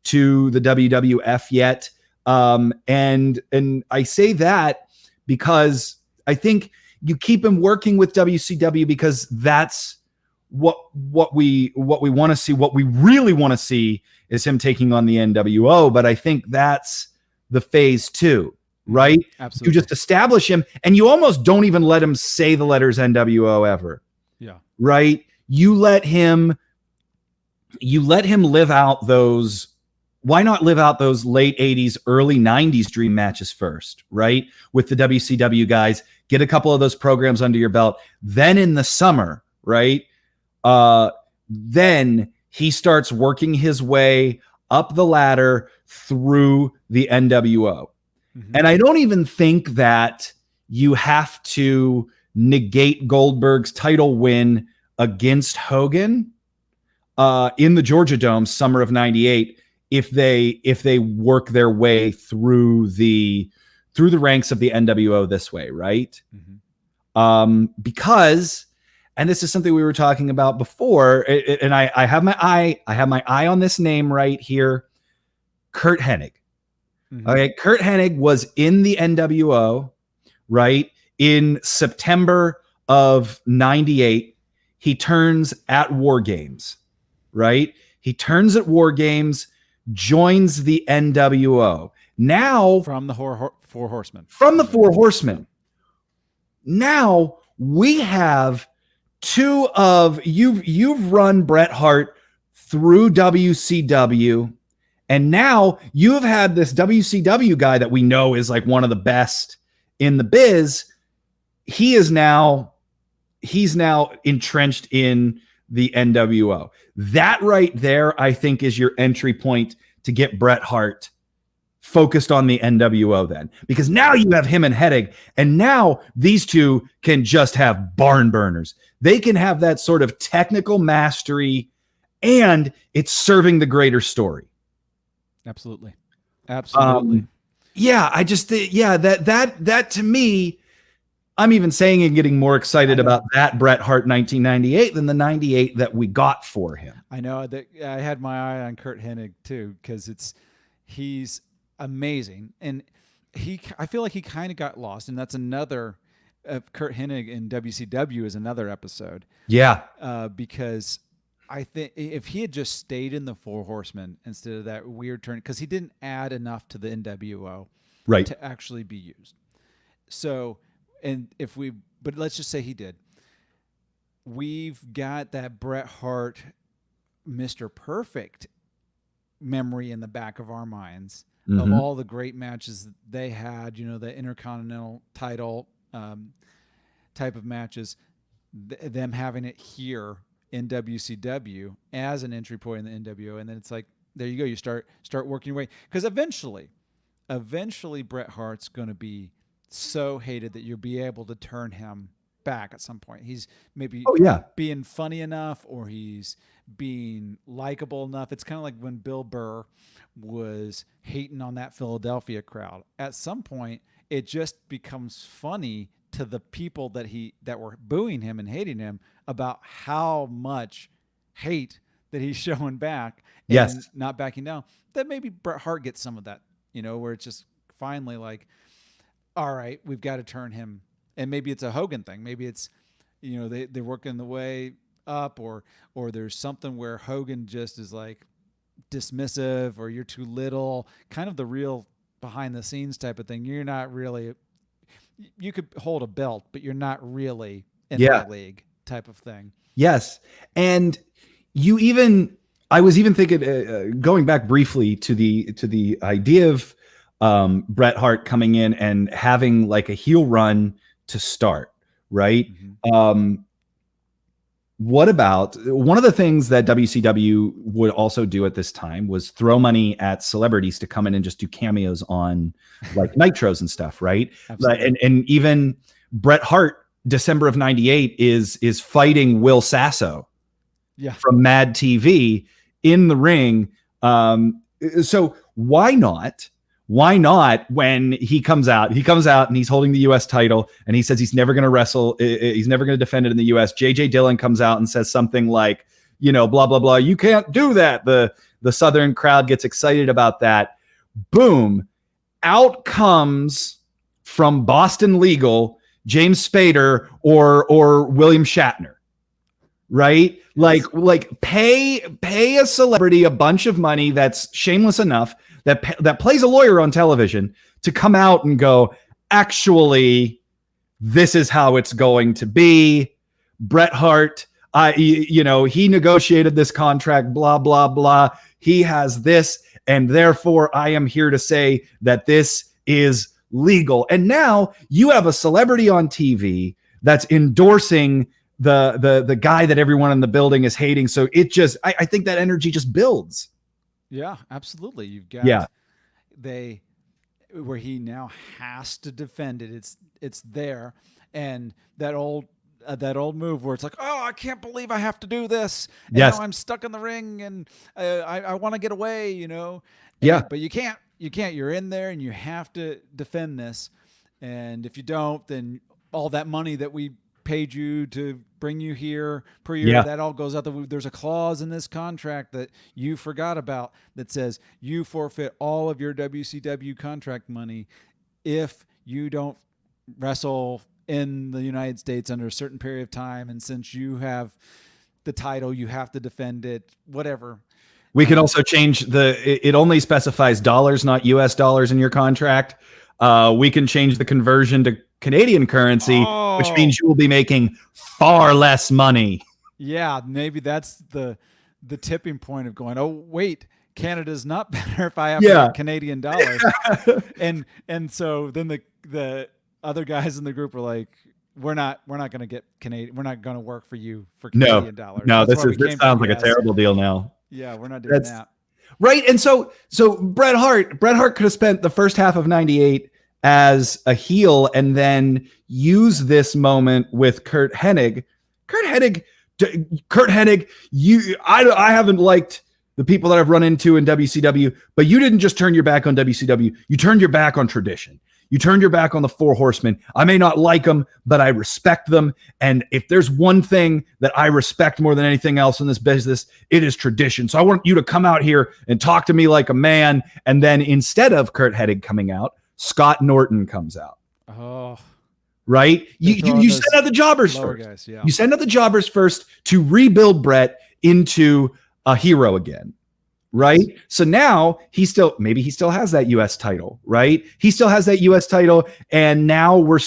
to the WWF yet. And I say that because I think you keep him working with WCW because that's what we want to see. What we really want to see is him taking on the NWO. But I think that's the phase 2, right?
Absolutely.
You just establish him, and you almost don't even let him say the letters NWO ever.
Yeah.
Right. You let him live out those. Why not live out those late 80s, early 90s dream matches first, right? With the WCW guys, get a couple of those programs under your belt. Then in the summer, right? Then he starts working his way up the ladder through the NWO. Mm-hmm. And I don't even think that you have to negate Goldberg's title win against Hogan in the Georgia Dome, summer of '98. If they work their way through the ranks of the NWO this way, right? Mm-hmm. Because, and this is something we were talking about before, and I have my eye on this name right here, Curt Hennig. Mm-hmm. Okay, Curt Hennig was in the NWO, right? In September of '98, he turns at War Games, right? He turns at War Games, joins the NWO. Now
from the Four Horsemen.
From the Four Horsemen. Now we have two of you've run Bret Hart through WCW, and now you have had this WCW guy that we know is like one of the best in the biz. He's now entrenched in the NWO. That right there, I think, is your entry point to get Bret Hart focused on the NWO then. Because now you have him and Hennig, and now these two can just have barn burners. They can have that sort of technical mastery, and it's serving the greater story.
Absolutely. Absolutely.
That to me, I'm even saying and getting more excited about that Bret Hart 1998 than the 98 that we got for him.
I know that I had my eye on Curt Hennig too, because he's amazing. And I feel like he kind of got lost, and that's another Curt Hennig in WCW is another episode.
Yeah.
Because I think if he had just stayed in the Four Horsemen instead of that weird turn, because he didn't add enough to the NWO
right
to actually be used. So, but let's just say he did. We've got that Bret Hart, Mr. Perfect memory in the back of our minds of all the great matches they had, the Intercontinental title type of matches, them having it here in WCW as an entry point in the NWO. And then it's like, there you go. You start working your way. Because eventually Bret Hart's going to be so hated that you'll be able to turn him back at some point. He's maybe being funny enough, or he's being likable enough. It's kind of like when Bill Burr was hating on that Philadelphia crowd. At some point, it just becomes funny to the people that were booing him and hating him about how much hate that he's showing back and not backing down. That maybe Bret Hart gets some of that, where it's just finally like, all right, we've got to turn him. And maybe it's a Hogan thing. Maybe it's, they're working the way up, or there's something where Hogan just is like dismissive, or you're too little, kind of the real behind the scenes type of thing. You're not really, you could hold a belt, but you're not really in that league type of thing.
Yes. And I was even thinking, going back briefly to the idea of Bret Hart coming in and having like a heel run to start, right? Mm-hmm. What about one of the things that WCW would also do at this time was throw money at celebrities to come in and just do cameos on like nitros and stuff, right? And even Bret Hart, December of '98, is fighting Will Sasso from Mad TV in the ring. So why not when he comes out and he's holding the US title and he says he's never going to wrestle. He's never going to defend it in the US. JJ Dillon comes out and says something like, blah, blah, blah. You can't do that. The Southern crowd gets excited about that. Boom. Out comes from Boston Legal, James Spader or William Shatner, right? Like pay a celebrity a bunch of money that's shameless enough that plays a lawyer on television to come out and go, actually, this is how it's going to be. Bret Hart, he negotiated this contract, blah, blah, blah. He has this, and therefore I am here to say that this is legal. And now you have a celebrity on TV that's endorsing the guy that everyone in the building is hating. So it just, I think that energy just builds.
Yeah, absolutely. You've got where he now has to defend it. It's there, and that old move where it's like, oh, I can't believe I have to do this. And now I'm stuck in the ring, and I want to get away. But you can't. You're in there, and you have to defend this. And if you don't, then all that money that we paid you to bring you here per year, that all goes out. There's a clause in this contract that you forgot about that says you forfeit all of your WCW contract money if you don't wrestle in the United States under a certain period of time. And since you have the title, you have to defend it, whatever.
We can also change it only specifies dollars, not US dollars in your contract. We can change the conversion to Canadian currency, which means you will be making far less money.
Yeah, maybe that's the tipping point of going, oh, wait, Canada's not better if I have Canadian dollars. and so then the other guys in the group are like, we're not going to get Canadian. We're not going to work for you for Canadian dollars.
No, this sounds like a terrible deal now.
Yeah, we're not doing that.
Right. And so Bret Hart could have spent the first half of 98 as a heel and then use this moment with Curt Hennig. Curt Hennig, I haven't liked the people that I've run into in WCW, but you didn't just turn your back on WCW. You turned your back on tradition. You turned your back on the Four Horsemen. I may not like them, but I respect them. And if there's one thing that I respect more than anything else in this business, it is tradition. So I want you to come out here and talk to me like a man. And then instead of Curt Hennig coming out, Scott Norton comes out. Oh, right. You send out the jobbers first.
Guys, yeah.
You send out the jobbers first to rebuild Bret into a hero again. Right. So now he still has that US title, right? He still has that US title. And now we're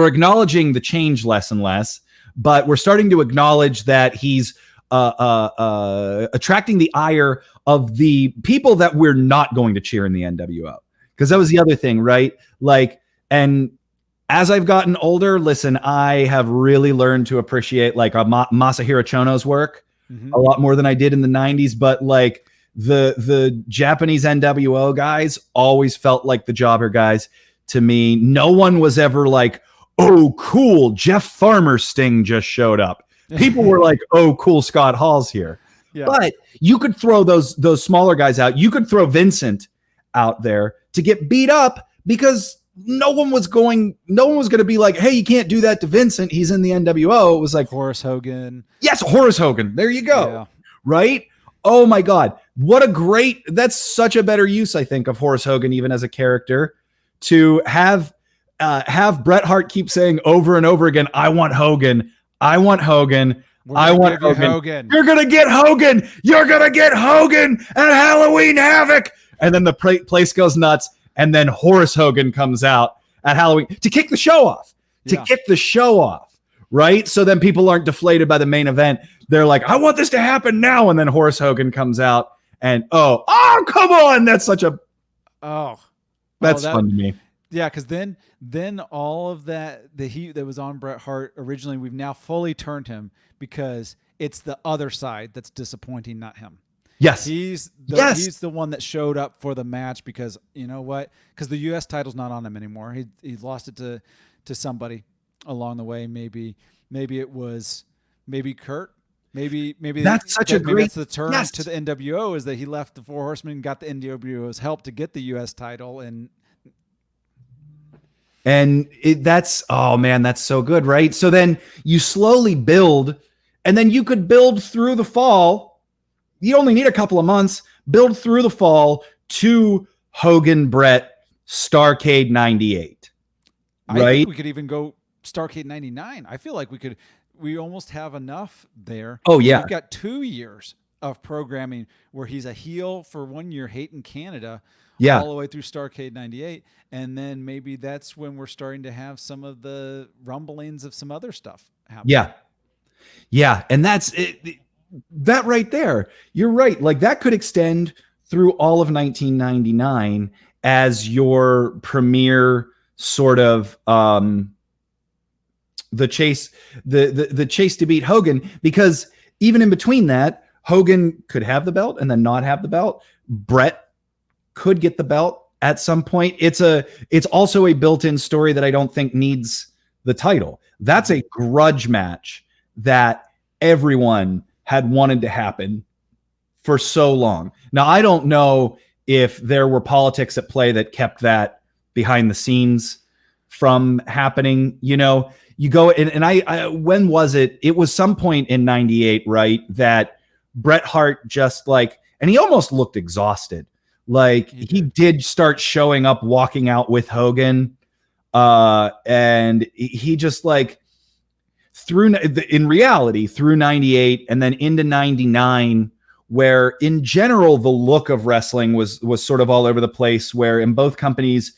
acknowledging the change less and less, but we're starting to acknowledge that he's attracting the ire of the people that we're not going to cheer in the NWO. Because that was the other thing, right? Like, and as I've gotten older, listen, I have really learned to appreciate like Masahiro Chono's work. Mm-hmm. A lot more than I did in the 90s, but like the Japanese NWO guys always felt like the jobber guys to me. No one was ever like, oh, cool, Jeff Farmer's Sting just showed up. People were like, oh, cool, Scott Hall's here. Yeah. But you could throw those smaller guys out. You could throw Vincent out there to get beat up because no one was going to be like, hey, you can't do that to Vincent. He's in the NWO. It was like
Horace Hogan.
Yes, Horace Hogan. There you go.
Yeah.
Right? Oh my God. That's such a better use, I think, of Horace Hogan, even as a character, to have Bret Hart keep saying over and over again, I want Hogan. I want Hogan. I want Hogan. You're going to get Hogan. You're going to get Hogan at Halloween Havoc. And then the place goes nuts. And then Horace Hogan comes out at Halloween to kick the show off, right? So then people aren't deflated by the main event. They're like, I want this to happen now. And then Horace Hogan comes out and, oh, come on. That's such a, that's fun to me.
Yeah, because then all of that, the heat that was on Bret Hart originally, we've now fully turned him because it's the other side that's disappointing, not him.
Yes.
He's the one that showed up for the match because you know what? Because the US title's not on him anymore. He lost it to somebody along the way. Maybe it was Kurt. Maybe
that's that's
the turn to the NWO is that he left the Four Horsemen and got the NWO's help to get the US title and
that's so good, right? So then you slowly build, and then you could build through the fall. You only need a couple of months, build through the fall to Hogan Bret Starrcade 98.
I think we could even go Starrcade 99. I feel like we almost have enough there.
Oh, yeah.
We've got 2 years of programming where he's a heel for 1 year, hating Canada, all the way through Starrcade 98. And then maybe that's when we're starting to have some of the rumblings of some other stuff happen.
Yeah. Yeah. And that's it. That right there. You're right. Like that could extend through all of 1999 as your premier sort of the chase to beat Hogan, because even in between that, Hogan could have the belt and then not have the belt. Bret could get the belt at some point. It's also a built-in story that I don't think needs the title. That's a grudge match that everyone had wanted to happen for so long. Now, I don't know if there were politics at play that kept that behind the scenes from happening. You know, you go and I when was it? It was some point in 98, right? That Bret Hart just like, and he almost looked exhausted. Like he did start showing up, walking out with Hogan. And he just like in reality through 98 and then into 99, where in general, the look of wrestling was sort of all over the place, where in both companies,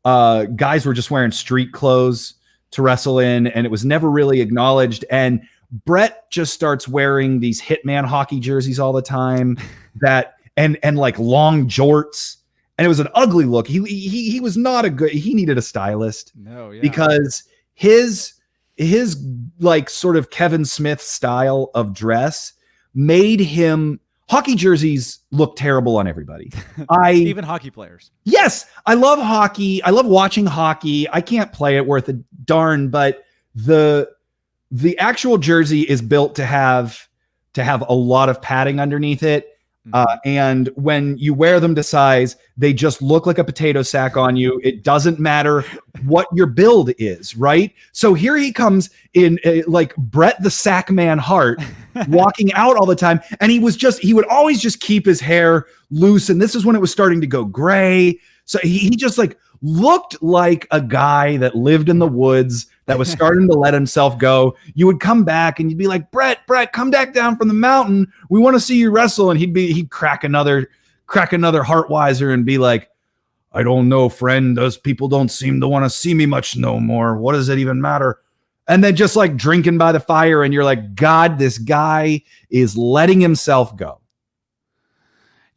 guys were just wearing street clothes to wrestle in, and it was never really acknowledged. And Bret just starts wearing these Hitman hockey jerseys all the time and like long jorts. And it was an ugly look. He was not he needed a stylist.
No, yeah.
Because his like sort of Kevin Smith style of dress made him, hockey jerseys look terrible on everybody.
Even hockey players.
Yes, I love hockey. I love watching hockey. I can't play it worth a darn, but the actual jersey is built to have a lot of padding underneath it. And when you wear them to size, they just look like a potato sack on you. It doesn't matter what your build is, right? So here he comes in like Bret the Sackman Hart walking out all the time. And he would always just keep his hair loose. And this is when it was starting to go gray. So he just like looked like a guy that lived in the woods that was starting to let himself go. You would come back and you'd be like, Bret, come back down from the mountain. We want to see you wrestle. And he'd crack another Hartweiser and be like, I don't know, friend. Those people don't seem to want to see me much no more. What does it even matter? And then just like drinking by the fire. And you're like, God, this guy is letting himself go.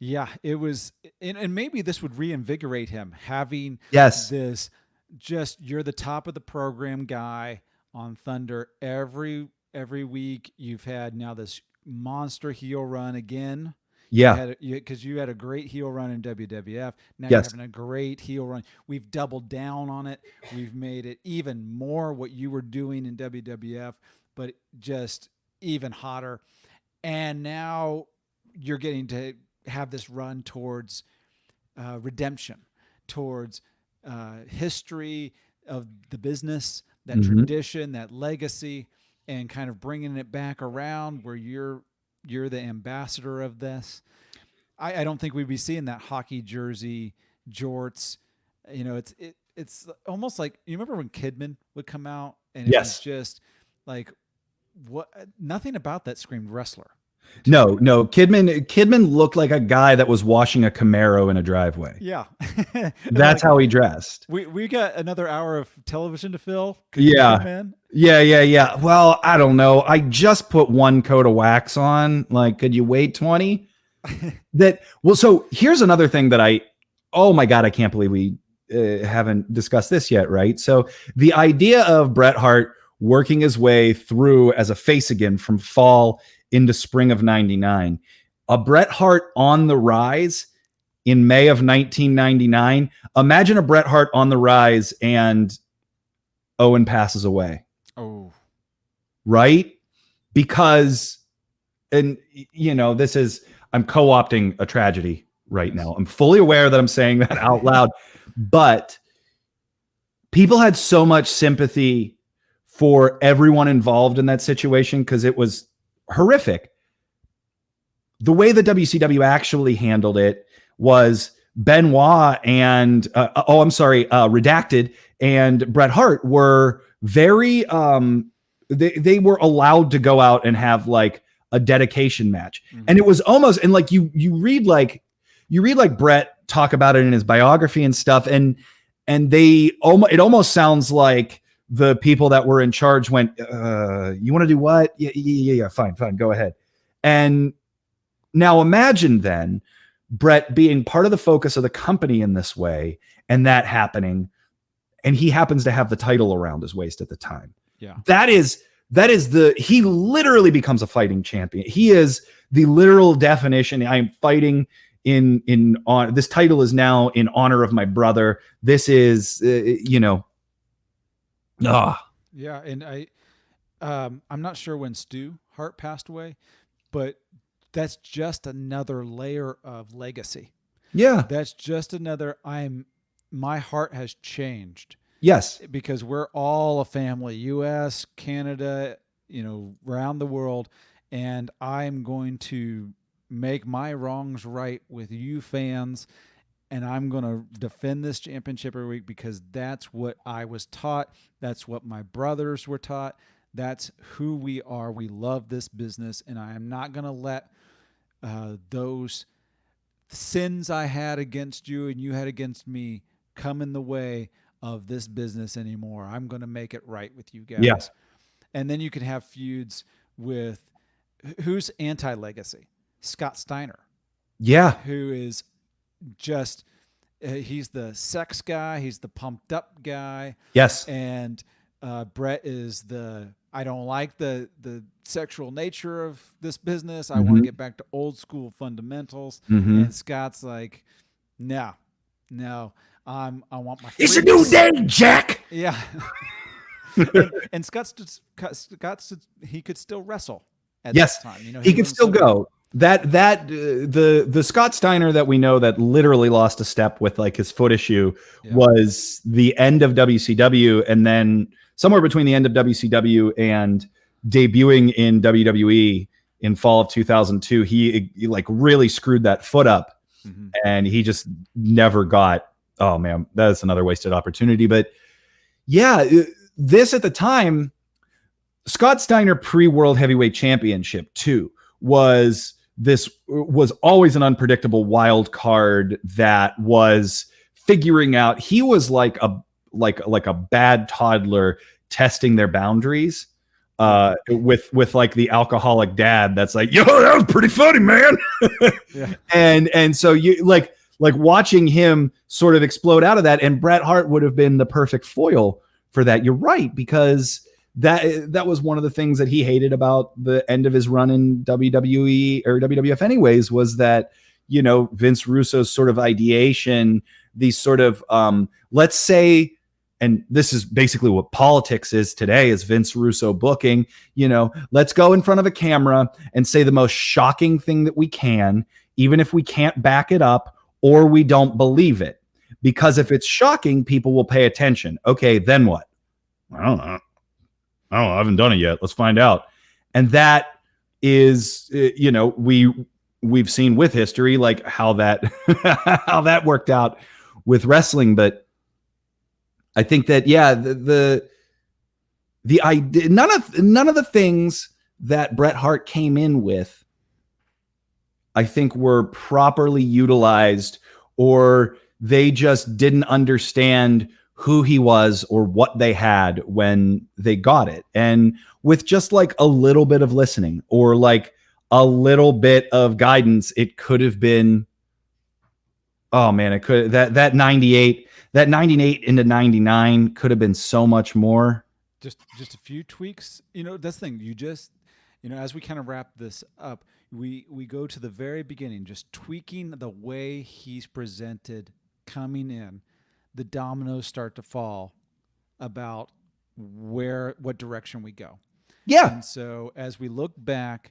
Yeah, it was. And maybe this would reinvigorate him, having this just, you're the top of the program guy on Thunder every week. You've had now this monster heel run again.
Yeah.
Because you had a great heel run in WWF. Now you're having a great heel run. We've doubled down on it. We've made it even more what you were doing in WWF, but just even hotter. And now you're getting to have this run towards redemption, towards history of the business, that tradition, that legacy, and kind of bringing it back around where you're the ambassador of this. I don't think we'd be seeing that hockey jersey, jorts. You know, it's almost like, you remember when Kidman would come out and it was just like, nothing about that screamed wrestler.
No. Kidman looked like a guy that was washing a Camaro in a driveway.
Yeah.
That's how he dressed.
We got another hour of television to fill.
Yeah. Well, I don't know. I just put one coat of wax on. Like, could you wait 20? So here's another thing that oh my God, I can't believe we haven't discussed this yet, right? So the idea of Bret Hart working his way through as a face again from fall into spring of 99, a Bret Hart on the rise in May of 1999. Imagine a Bret Hart on the rise and Owen passes away.
Oh,
right. Because, and you know, I'm co-opting a tragedy right now. I'm fully aware that I'm saying that out loud, but people had so much sympathy for everyone involved in that situation because it was horrific. The way the WCW actually handled it was Benoit and Redacted and Bret Hart were very they were allowed to go out and have like a dedication match. Mm-hmm. And it was almost, and like you read like Bret talk about it in his biography and stuff, and it almost sounds like the people that were in charge went, you want to do what? Yeah, fine, go ahead. And now imagine then Bret being part of the focus of the company in this way, and that happening, and he happens to have the title around his waist at the time.
Yeah.
He literally becomes a fighting champion. He is the literal definition. I am fighting on this title is now in honor of my brother. This is,
Yeah. And I'm not sure when Stu Hart passed away, but that's just another layer of legacy.
Yeah.
That's just another, my heart has changed.
Yes.
Because we're all a family, US, Canada, around the world. And I'm going to make my wrongs right with you fans. And I'm going to defend this championship every week because that's what I was taught. That's what my brothers were taught. That's who we are. We love this business. And I am not going to let those sins I had against you and you had against me come in the way of this business anymore. I'm going to make it right with you guys.
Yeah.
And then you can have feuds with who's anti-legacy? Scott Steiner.
Yeah.
Who is just, he's the sex guy. He's the pumped up guy.
Yes.
And Bret is I don't like the sexual nature of this business. I want to get back to old school fundamentals.
Mm-hmm.
And Scott's like, no, I want my
freaks. It's a new day, Jack.
Yeah. and Scott's he could still wrestle at this time.
He could still go. The Scott Steiner that we know that literally lost a step with like his foot issue was the end of WCW, and then somewhere between the end of WCW and debuting in WWE in fall of 2002, he like really screwed that foot up, and he just never got. Oh man, that's another wasted opportunity. But yeah, this at the time, Scott Steiner pre-World Heavyweight Championship too was always an unpredictable wild card that was figuring out. He was like a bad toddler testing their boundaries with like the alcoholic dad that's like, yo, that was pretty funny, man. Yeah. And so you like watching him sort of explode out of that, and Bret Hart would have been the perfect foil for that. You're right, because that was one of the things that he hated about the end of his run in WWE or WWF anyways, was that, Vince Russo's sort of ideation, these sort of, let's say, and this is basically what politics is today, is Vince Russo booking, let's go in front of a camera and say the most shocking thing that we can, even if we can't back it up or we don't believe it. Because if it's shocking, people will pay attention. Okay, then what? I don't know. I haven't done it yet. Let's find out. And that is, we've seen with history, like how that, how that worked out with wrestling. But I think that, yeah, the idea, none of the things that Bret Hart came in with, I think, were properly utilized, or they just didn't understand who he was or what they had when they got it. And with just like a little bit of listening or like a little bit of guidance, it could have been, oh man, it could, that 98 into 99 could have been so much more.
Just a few tweaks. That's the thing. You just, as we kind of wrap this up, we go to the very beginning, just tweaking the way he's presented coming in. The dominoes start to fall about what direction we go.
Yeah.
And so as we look back,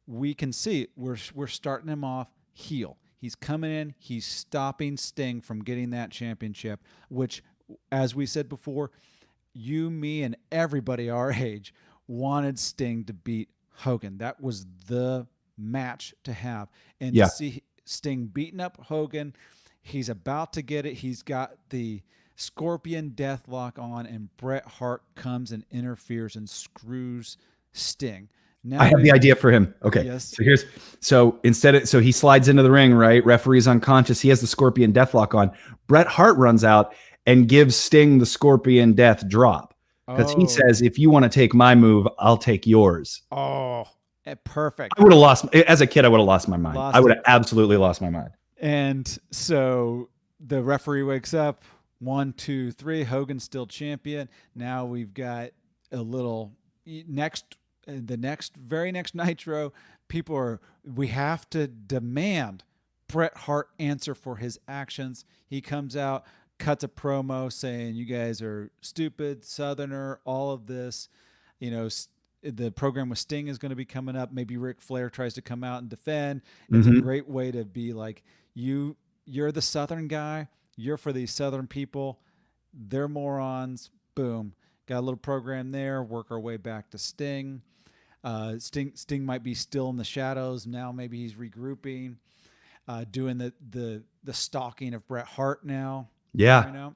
we can see we're starting him off heel. He's coming in, he's stopping Sting from getting that championship, which, as we said before, you, me, and everybody our age wanted Sting to beat Hogan. That was the match to have. And to see Sting beating up Hogan, He's about to get it. He's got the Scorpion Deathlock on, and Bret Hart comes and interferes and screws Sting. Now
I have the idea for him. Okay.
Yes.
So he slides into the ring, right? Referee's unconscious. He has the Scorpion Deathlock on. Bret Hart runs out and gives Sting the Scorpion Death drop. Because he says, if you want to take my move, I'll take yours.
Oh, perfect.
I would have lost, as a kid, I would have lost my mind. I would have absolutely lost my mind.
And so the referee wakes up. 1, 2, 3. Hogan's still champion. Now we've got a little very next Nitro. We have to demand Bret Hart answer for his actions. He comes out, cuts a promo saying, you guys are stupid, Southerner, all of this. You know, the program with Sting is going to be coming up. Maybe Ric Flair tries to come out and defend. It's a great way to be like, you're the Southern guy. You're for these Southern people. They're morons. Boom. Got a little program there. Work our way back to Sting. Sting might be still in the shadows. Now maybe he's regrouping, doing the stalking of Bret Hart now.
Yeah.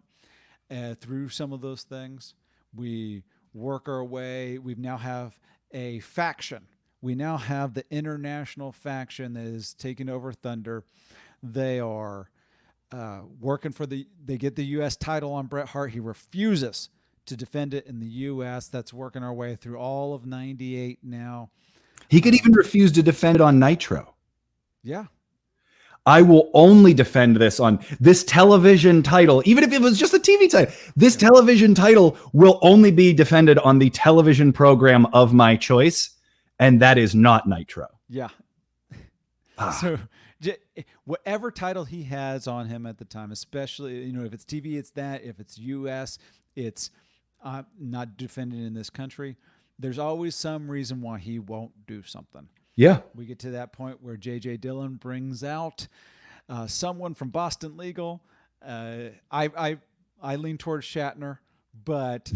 Through some of those things, we work our way. We now have a faction. We now have the international faction that is taking over Thunder. They are working they get the U.S. title on Bret Hart. He refuses to defend it in the U.S. That's working our way through all of 98 now.
He could even refuse to defend it on Nitro.
Yeah.
I will only defend this on this television title, even if it was just a TV title. This television title will only be defended on the television program of my choice, and that is not Nitro.
Yeah. So whatever title he has on him at the time, especially, if it's TV, it's that. If it's U.S., it's not defended in this country. There's always some reason why he won't do something.
Yeah.
We get to that point where J.J. Dillon brings out someone from Boston Legal. I lean towards Shatner, but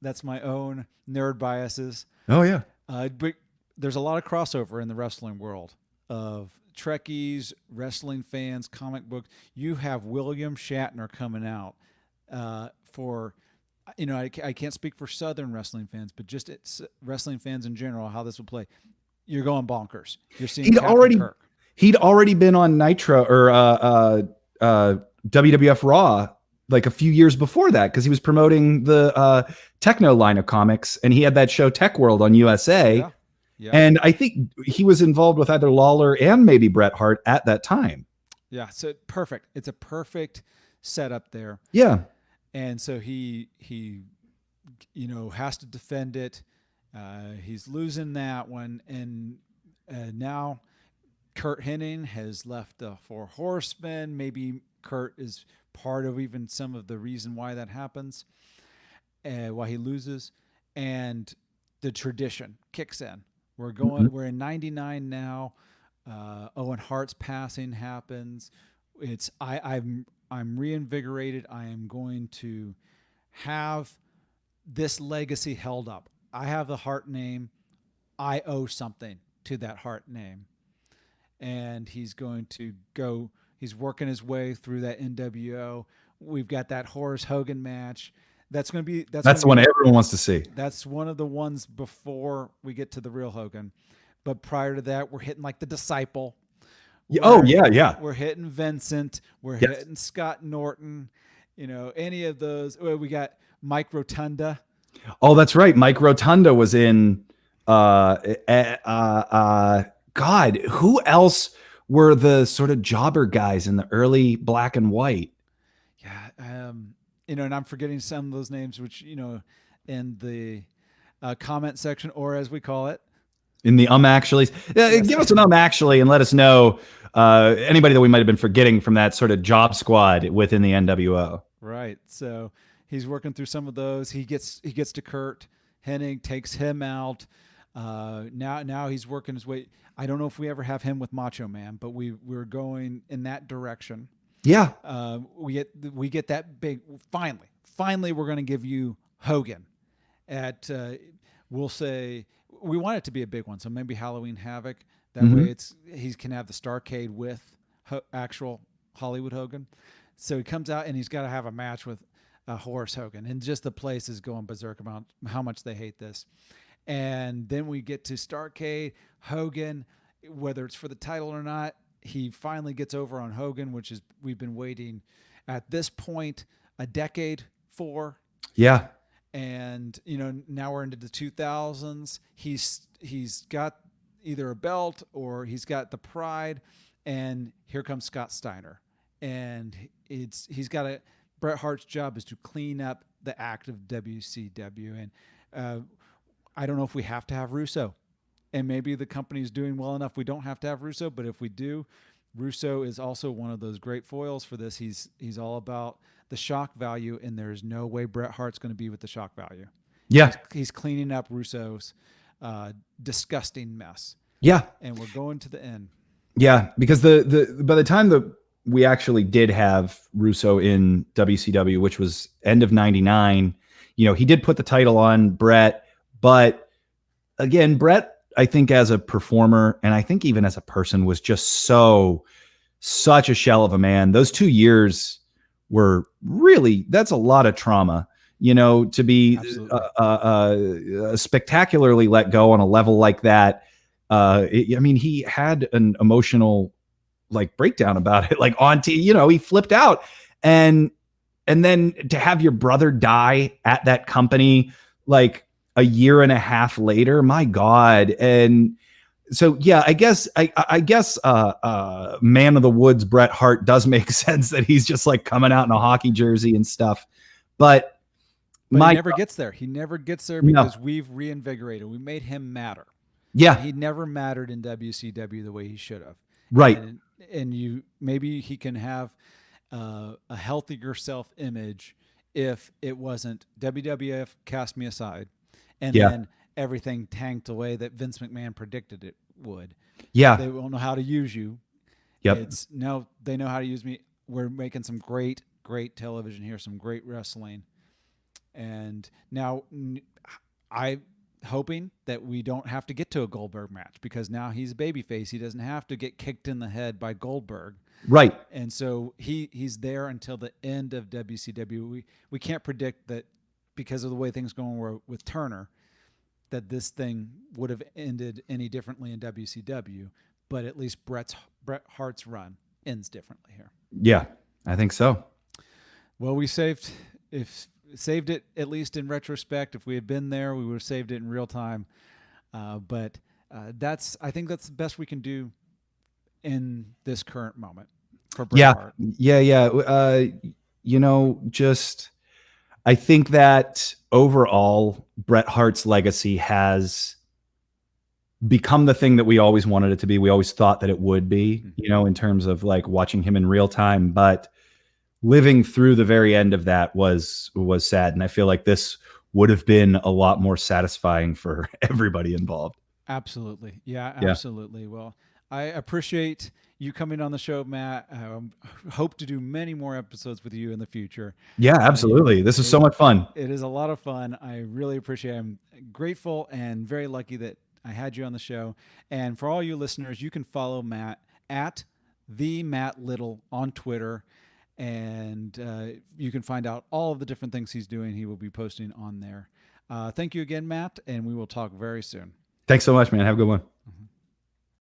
that's my own nerd biases.
Oh, yeah.
But there's a lot of crossover in the wrestling world of Trekkies, wrestling fans, comic books. You have William Shatner coming out for... I can't speak for Southern wrestling fans, but just wrestling fans in general, how this will play. You're going bonkers. You're seeing Kirk.
He'd already been on Nitro or WWF Raw like a few years before that because he was promoting the Techno line of comics, and he had that show Tech World on USA.
Yeah. Yeah.
And I think he was involved with either Lawler and maybe Bret Hart at that time.
Yeah, so perfect. It's a perfect setup there.
Yeah.
And so he has to defend it. He's losing that one, and now Kurt Hennig has left the Four Horsemen. Maybe Kurt is part of even some of the reason why that happens, why he loses, and the tradition kicks in. We're in 99 now. Owen Hart's passing happens. I'm reinvigorated. I am going to have this legacy held up. I have the Hart name. I owe something to that Hart name. And he's going to go, he's working his way through that NWO. We've got that Horace Hogan match. That's the
one everyone wants to see.
That's one of the ones before we get to the real Hogan. But prior to that, we're hitting like the Disciple.
Yeah.
We're hitting Vincent. We're hitting Scott Norton. Any of those. We got Mike Rotunda.
Oh, that's right. Mike Rotunda was in. God, who else were the sort of jobber guys in the early black and white?
Yeah, and I'm forgetting some of those names, which in the comment section, or as we call it,
in the actuallys. Give us an actually and let us know anybody that we might have been forgetting from that sort of job squad within the NWO.
Right. So he's working through some of those. He gets to Kurt Hennig, takes him out. Now he's working his way. I don't know if we ever have him with Macho Man, but we're going in that direction.
Yeah.
We get that big. Finally, we're going to give you Hogan. We'll say we want it to be a big one, so maybe Halloween Havoc. That way, he can have the Starcade with actual Hollywood Hogan. So he comes out and he's got to have a match with Horace Hogan, and just the place is going berserk about how much they hate this. And then we get to Starrcade. Hogan, whether it's for the title or not, he finally gets over on Hogan, which is we've been waiting at this point a decade for.
Yeah.
And now we're into the 2000s. He's got either a belt or he's got the pride, and here comes Scott Steiner, and he's got a Bret Hart's job is to clean up the act of WCW, and I don't know if we have to have Russo, and maybe the company's doing well enough we don't have to have Russo, but if we do, Russo is also one of those great foils for this. He's all about the shock value, and there's no way Bret Hart's going to be with the shock value.
Yeah.
He's cleaning up Russo's disgusting mess.
Yeah.
And we're going to the end.
Yeah, because the by the time that we actually did have Russo in WCW, which was end of '99, he did put the title on Bret, but again, Bret, I think as a performer, and I think even as a person, was just such a shell of a man. Those 2 years were really, that's a lot of trauma, to be spectacularly let go on a level like that. He had an emotional breakdown about it, he flipped out, and then to have your brother die at that company, a year and a half later, my God. And so, yeah, I guess Man of the Woods, Bret Hart does make sense that he's just coming out in a hockey jersey and stuff, but
he never gets there. He never gets there because we've reinvigorated. We made him matter.
Yeah.
He never mattered in WCW the way he should have.
Right.
And maybe he can have a healthier self-image if it wasn't WWF cast me aside, and then everything tanked away that Vince McMahon predicted it would.
Yeah.
They won't know how to use you.
Yep.
They know how to use me. We're making some great television here, some great wrestling. And now I'm hoping that we don't have to get to a Goldberg match, because now he's a babyface. He doesn't have to get kicked in the head by Goldberg.
Right.
And so he's there until the end of WCW. We can't predict that, because of the way things going with Turner, that this thing would have ended any differently in WCW, but at least Bret Hart's run ends differently here.
Yeah, I think so.
Well, we saved it, at least in retrospect. If we had been there, we would have saved it in real time. But I think that's the best we can do in this current moment for Bret Hart.
Yeah. I think that overall, Bret Hart's legacy has become the thing that we always wanted it to be. We always thought that it would be, in terms of watching him in real time. But living through the very end of that was sad. And I feel like this would have been a lot more satisfying for everybody involved.
Absolutely. Yeah, absolutely. Well, I appreciate you coming on the show, Matt. Hope to do many more episodes with you in the future.
Yeah, absolutely. This is so much fun.
It is a lot of fun. I really appreciate it. I'm grateful and very lucky that I had you on the show. And for all you listeners, you can follow Matt at the Matt Little on Twitter. And you can find out all of the different things he's doing. He will be posting on there. Thank you again, Matt, and we will talk very soon.
Thanks so much, man. Have a good one.